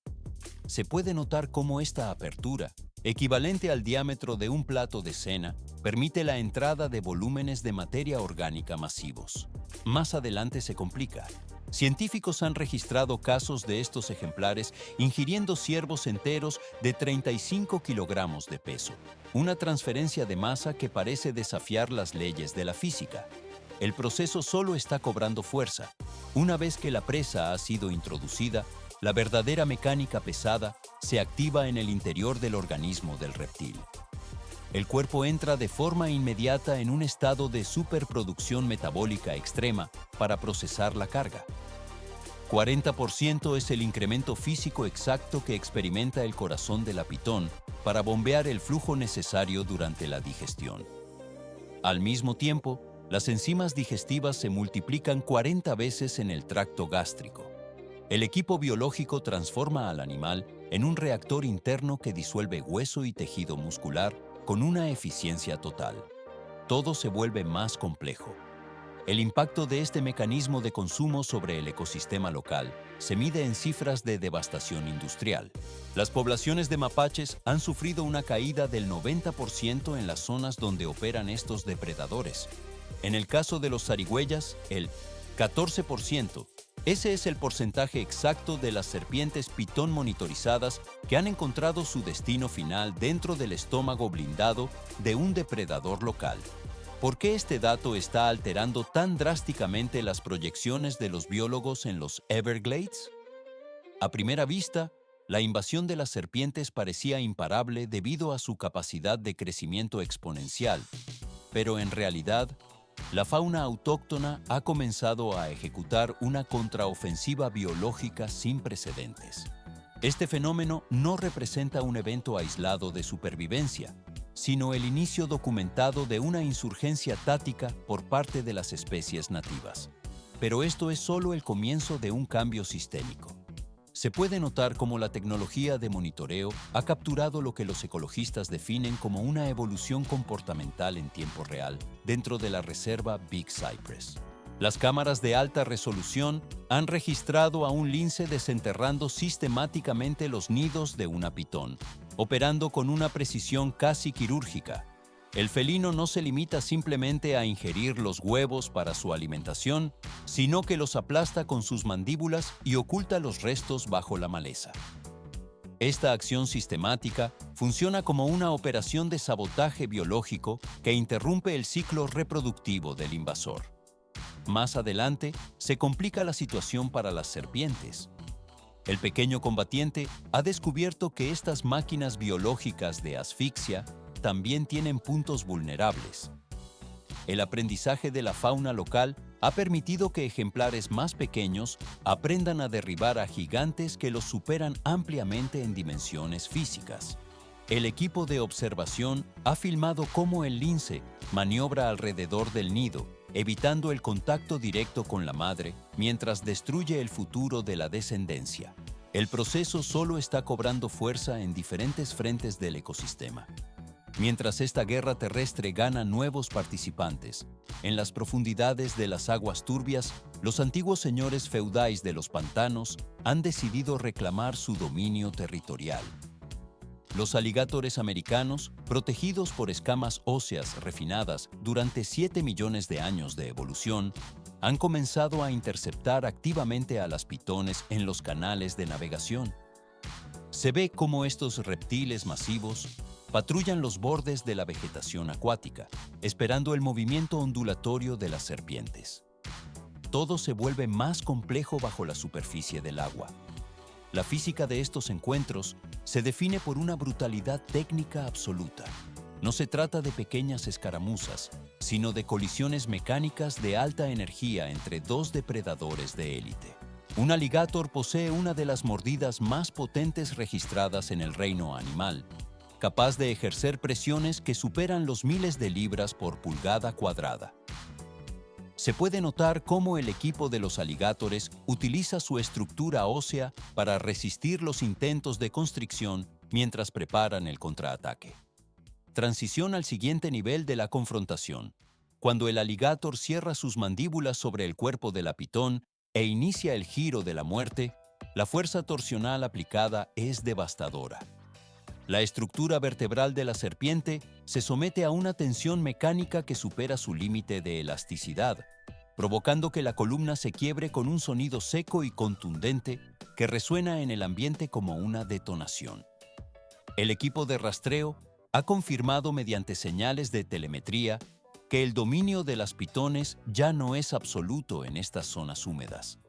Se puede notar cómo esta apertura, equivalente al diámetro de un plato de cena, permite la entrada de volúmenes de materia orgánica masivos. Más adelante se complica. Científicos han registrado casos de estos ejemplares ingiriendo ciervos enteros de 35 kilogramos de peso, una transferencia de masa que parece desafiar las leyes de la física. El proceso solo está cobrando fuerza. Una vez que la presa ha sido introducida, la verdadera mecánica pesada se activa en el interior del organismo del reptil. El cuerpo entra de forma inmediata en un estado de superproducción metabólica extrema para procesar la carga. 40% es el incremento físico exacto que experimenta el corazón de la pitón para bombear el flujo necesario durante la digestión. Al mismo tiempo, las enzimas digestivas se multiplican 40 veces en el tracto gástrico. El equipo biológico transforma al animal en un reactor interno que disuelve hueso y tejido muscular con una eficiencia total. Todo se vuelve más complejo. El impacto de este mecanismo de consumo sobre el ecosistema local se mide en cifras de devastación industrial. Las poblaciones de mapaches han sufrido una caída del 90% en las zonas donde operan estos depredadores. En el caso de los zarigüeyas, el 14%. Ese es el porcentaje exacto de las serpientes pitón monitorizadas que han encontrado su destino final dentro del estómago blindado de un depredador local. ¿Por qué este dato está alterando tan drásticamente las proyecciones de los biólogos en los Everglades? A primera vista, la invasión de las serpientes parecía imparable debido a su capacidad de crecimiento exponencial, pero en realidad, la fauna autóctona ha comenzado a ejecutar una contraofensiva biológica sin precedentes. Este fenómeno no representa un evento aislado de supervivencia, sino el inicio documentado de una insurgencia táctica por parte de las especies nativas. Pero esto es solo el comienzo de un cambio sistémico. Se puede notar cómo la tecnología de monitoreo ha capturado lo que los ecologistas definen como una evolución comportamental en tiempo real dentro de la reserva Big Cypress. Las cámaras de alta resolución han registrado a un lince desenterrando sistemáticamente los nidos de una pitón, operando con una precisión casi quirúrgica. El felino no se limita simplemente a ingerir los huevos para su alimentación, sino que los aplasta con sus mandíbulas y oculta los restos bajo la maleza. Esta acción sistemática funciona como una operación de sabotaje biológico que interrumpe el ciclo reproductivo del invasor. Más adelante, se complica la situación para las serpientes. El pequeño combatiente ha descubierto que estas máquinas biológicas de asfixia también tienen puntos vulnerables. El aprendizaje de la fauna local ha permitido que ejemplares más pequeños aprendan a derribar a gigantes que los superan ampliamente en dimensiones físicas. El equipo de observación ha filmado cómo el lince maniobra alrededor del nido, evitando el contacto directo con la madre mientras destruye el futuro de la descendencia. El proceso solo está cobrando fuerza en diferentes frentes del ecosistema. Mientras esta guerra terrestre gana nuevos participantes, en las profundidades de las aguas turbias, los antiguos señores feudales de los pantanos han decidido reclamar su dominio territorial. Los alligatores americanos, protegidos por escamas óseas refinadas durante 7 millones de años de evolución, han comenzado a interceptar activamente a las pitones en los canales de navegación. Se ve cómo estos reptiles masivos patrullan los bordes de la vegetación acuática, esperando el movimiento ondulatorio de las serpientes. Todo se vuelve más complejo bajo la superficie del agua. La física de estos encuentros se define por una brutalidad técnica absoluta. No se trata de pequeñas escaramuzas, sino de colisiones mecánicas de alta energía entre dos depredadores de élite. Un alligator posee una de las mordidas más potentes registradas en el reino animal, capaz de ejercer presiones que superan los miles de libras por pulgada cuadrada. Se puede notar cómo el equipo de los alligatores utiliza su estructura ósea para resistir los intentos de constricción mientras preparan el contraataque. Transición al siguiente nivel de la confrontación. Cuando el alligator cierra sus mandíbulas sobre el cuerpo de la pitón e inicia el giro de la muerte, la fuerza torsional aplicada es devastadora. La estructura vertebral de la serpiente se somete a una tensión mecánica que supera su límite de elasticidad, provocando que la columna se quiebre con un sonido seco y contundente que resuena en el ambiente como una detonación. El equipo de rastreo ha confirmado mediante señales de telemetría que el dominio de las pitones ya no es absoluto en estas zonas húmedas.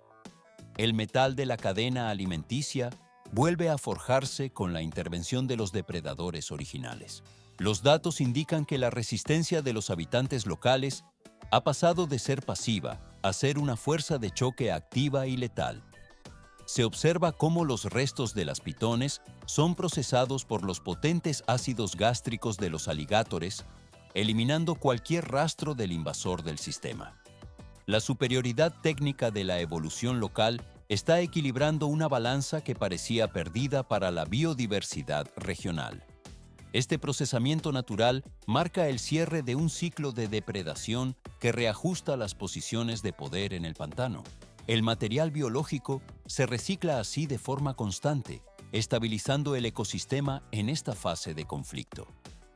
El metal de la cadena alimenticia vuelve a forjarse con la intervención de los depredadores originales. Los datos indican que la resistencia de los habitantes locales ha pasado de ser pasiva a ser una fuerza de choque activa y letal. Se observa cómo los restos de las pitones son procesados por los potentes ácidos gástricos de los alligatores, eliminando cualquier rastro del invasor del sistema. La superioridad técnica de la evolución local está equilibrando una balanza que parecía perdida para la biodiversidad regional. Este procesamiento natural marca el cierre de un ciclo de depredación que reajusta las posiciones de poder en el pantano. El material biológico se recicla así de forma constante, estabilizando el ecosistema en esta fase de conflicto.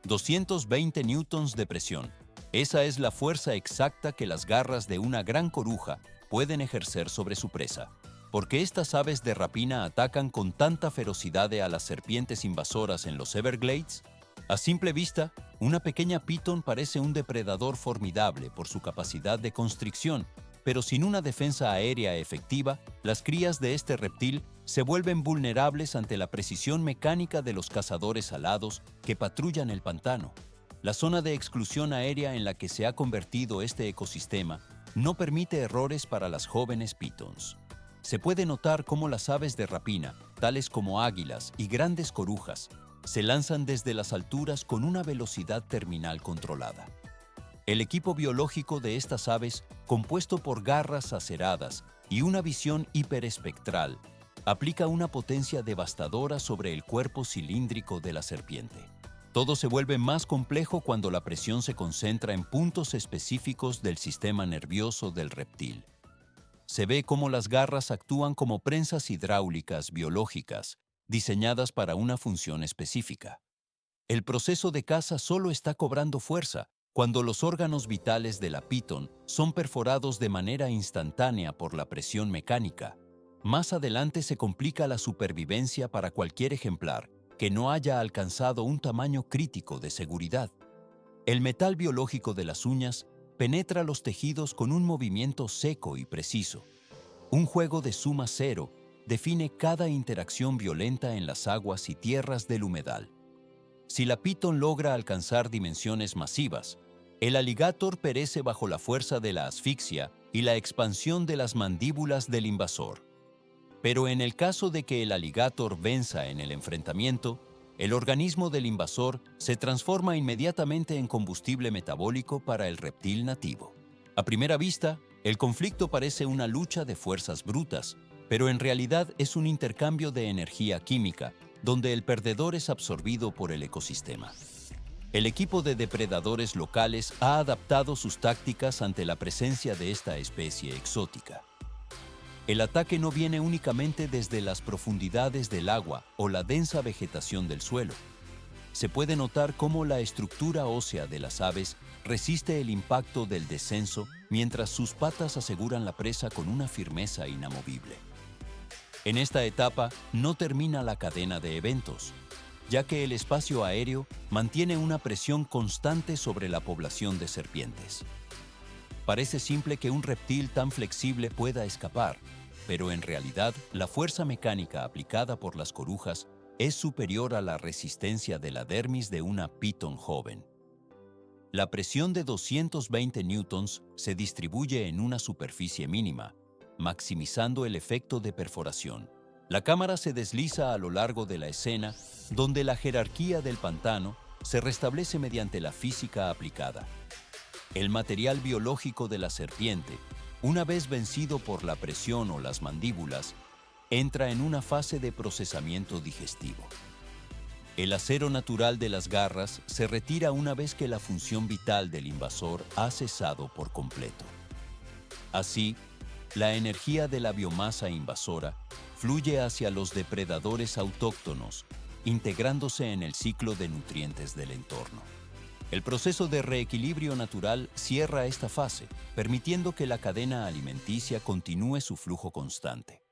220 newtons de presión. Esa es la fuerza exacta que las garras de una gran coruja pueden ejercer sobre su presa. ¿Por qué estas aves de rapina atacan con tanta ferocidad a las serpientes invasoras en los Everglades? A simple vista, una pequeña pitón parece un depredador formidable por su capacidad de constricción, pero sin una defensa aérea efectiva, las crías de este reptil se vuelven vulnerables ante la precisión mecánica de los cazadores alados que patrullan el pantano. La zona de exclusión aérea en la que se ha convertido este ecosistema no permite errores para las jóvenes pitons. Se puede notar cómo las aves de rapina, tales como águilas y grandes corujas, se lanzan desde las alturas con una velocidad terminal controlada. El equipo biológico de estas aves, compuesto por garras aceradas y una visión hiperespectral, aplica una potencia devastadora sobre el cuerpo cilíndrico de la serpiente. Todo se vuelve más complejo cuando la presión se concentra en puntos específicos del sistema nervioso del reptil. Se ve cómo las garras actúan como prensas hidráulicas biológicas, diseñadas para una función específica. El proceso de caza solo está cobrando fuerza cuando los órganos vitales de la pitón son perforados de manera instantánea por la presión mecánica. Más adelante se complica la supervivencia para cualquier ejemplar que no haya alcanzado un tamaño crítico de seguridad. El metal biológico de las uñas penetra los tejidos con un movimiento seco y preciso. Un juego de suma cero define cada interacción violenta en las aguas y tierras del humedal. Si la pitón logra alcanzar dimensiones masivas, el alligator perece bajo la fuerza de la asfixia y la expansión de las mandíbulas del invasor. Pero en el caso de que el alligator venza en el enfrentamiento, el organismo del invasor se transforma inmediatamente en combustible metabólico para el reptil nativo. A primera vista, el conflicto parece una lucha de fuerzas brutas, pero en realidad es un intercambio de energía química, donde el perdedor es absorbido por el ecosistema. El equipo de depredadores locales ha adaptado sus tácticas ante la presencia de esta especie exótica. El ataque no viene únicamente desde las profundidades del agua o la densa vegetación del suelo. Se puede notar cómo la estructura ósea de las aves resiste el impacto del descenso mientras sus patas aseguran la presa con una firmeza inamovible. En esta etapa no termina la cadena de eventos, ya que el espacio aéreo mantiene una presión constante sobre la población de serpientes. Parece simple que un reptil tan flexible pueda escapar, pero en realidad la fuerza mecánica aplicada por las corujas es superior a la resistencia de la dermis de una pitón joven. La presión de 220 newtons se distribuye en una superficie mínima, maximizando el efecto de perforación. La cámara se desliza a lo largo de la escena, donde la jerarquía del pantano se restablece mediante la física aplicada. El material biológico de la serpiente, una vez vencido por la presión o las mandíbulas, entra en una fase de procesamiento digestivo. El acero natural de las garras se retira una vez que la función vital del invasor ha cesado por completo. Así, la energía de la biomasa invasora fluye hacia los depredadores autóctonos, integrándose en el ciclo de nutrientes del entorno. El proceso de reequilibrio natural cierra esta fase, permitiendo que la cadena alimenticia continúe su flujo constante.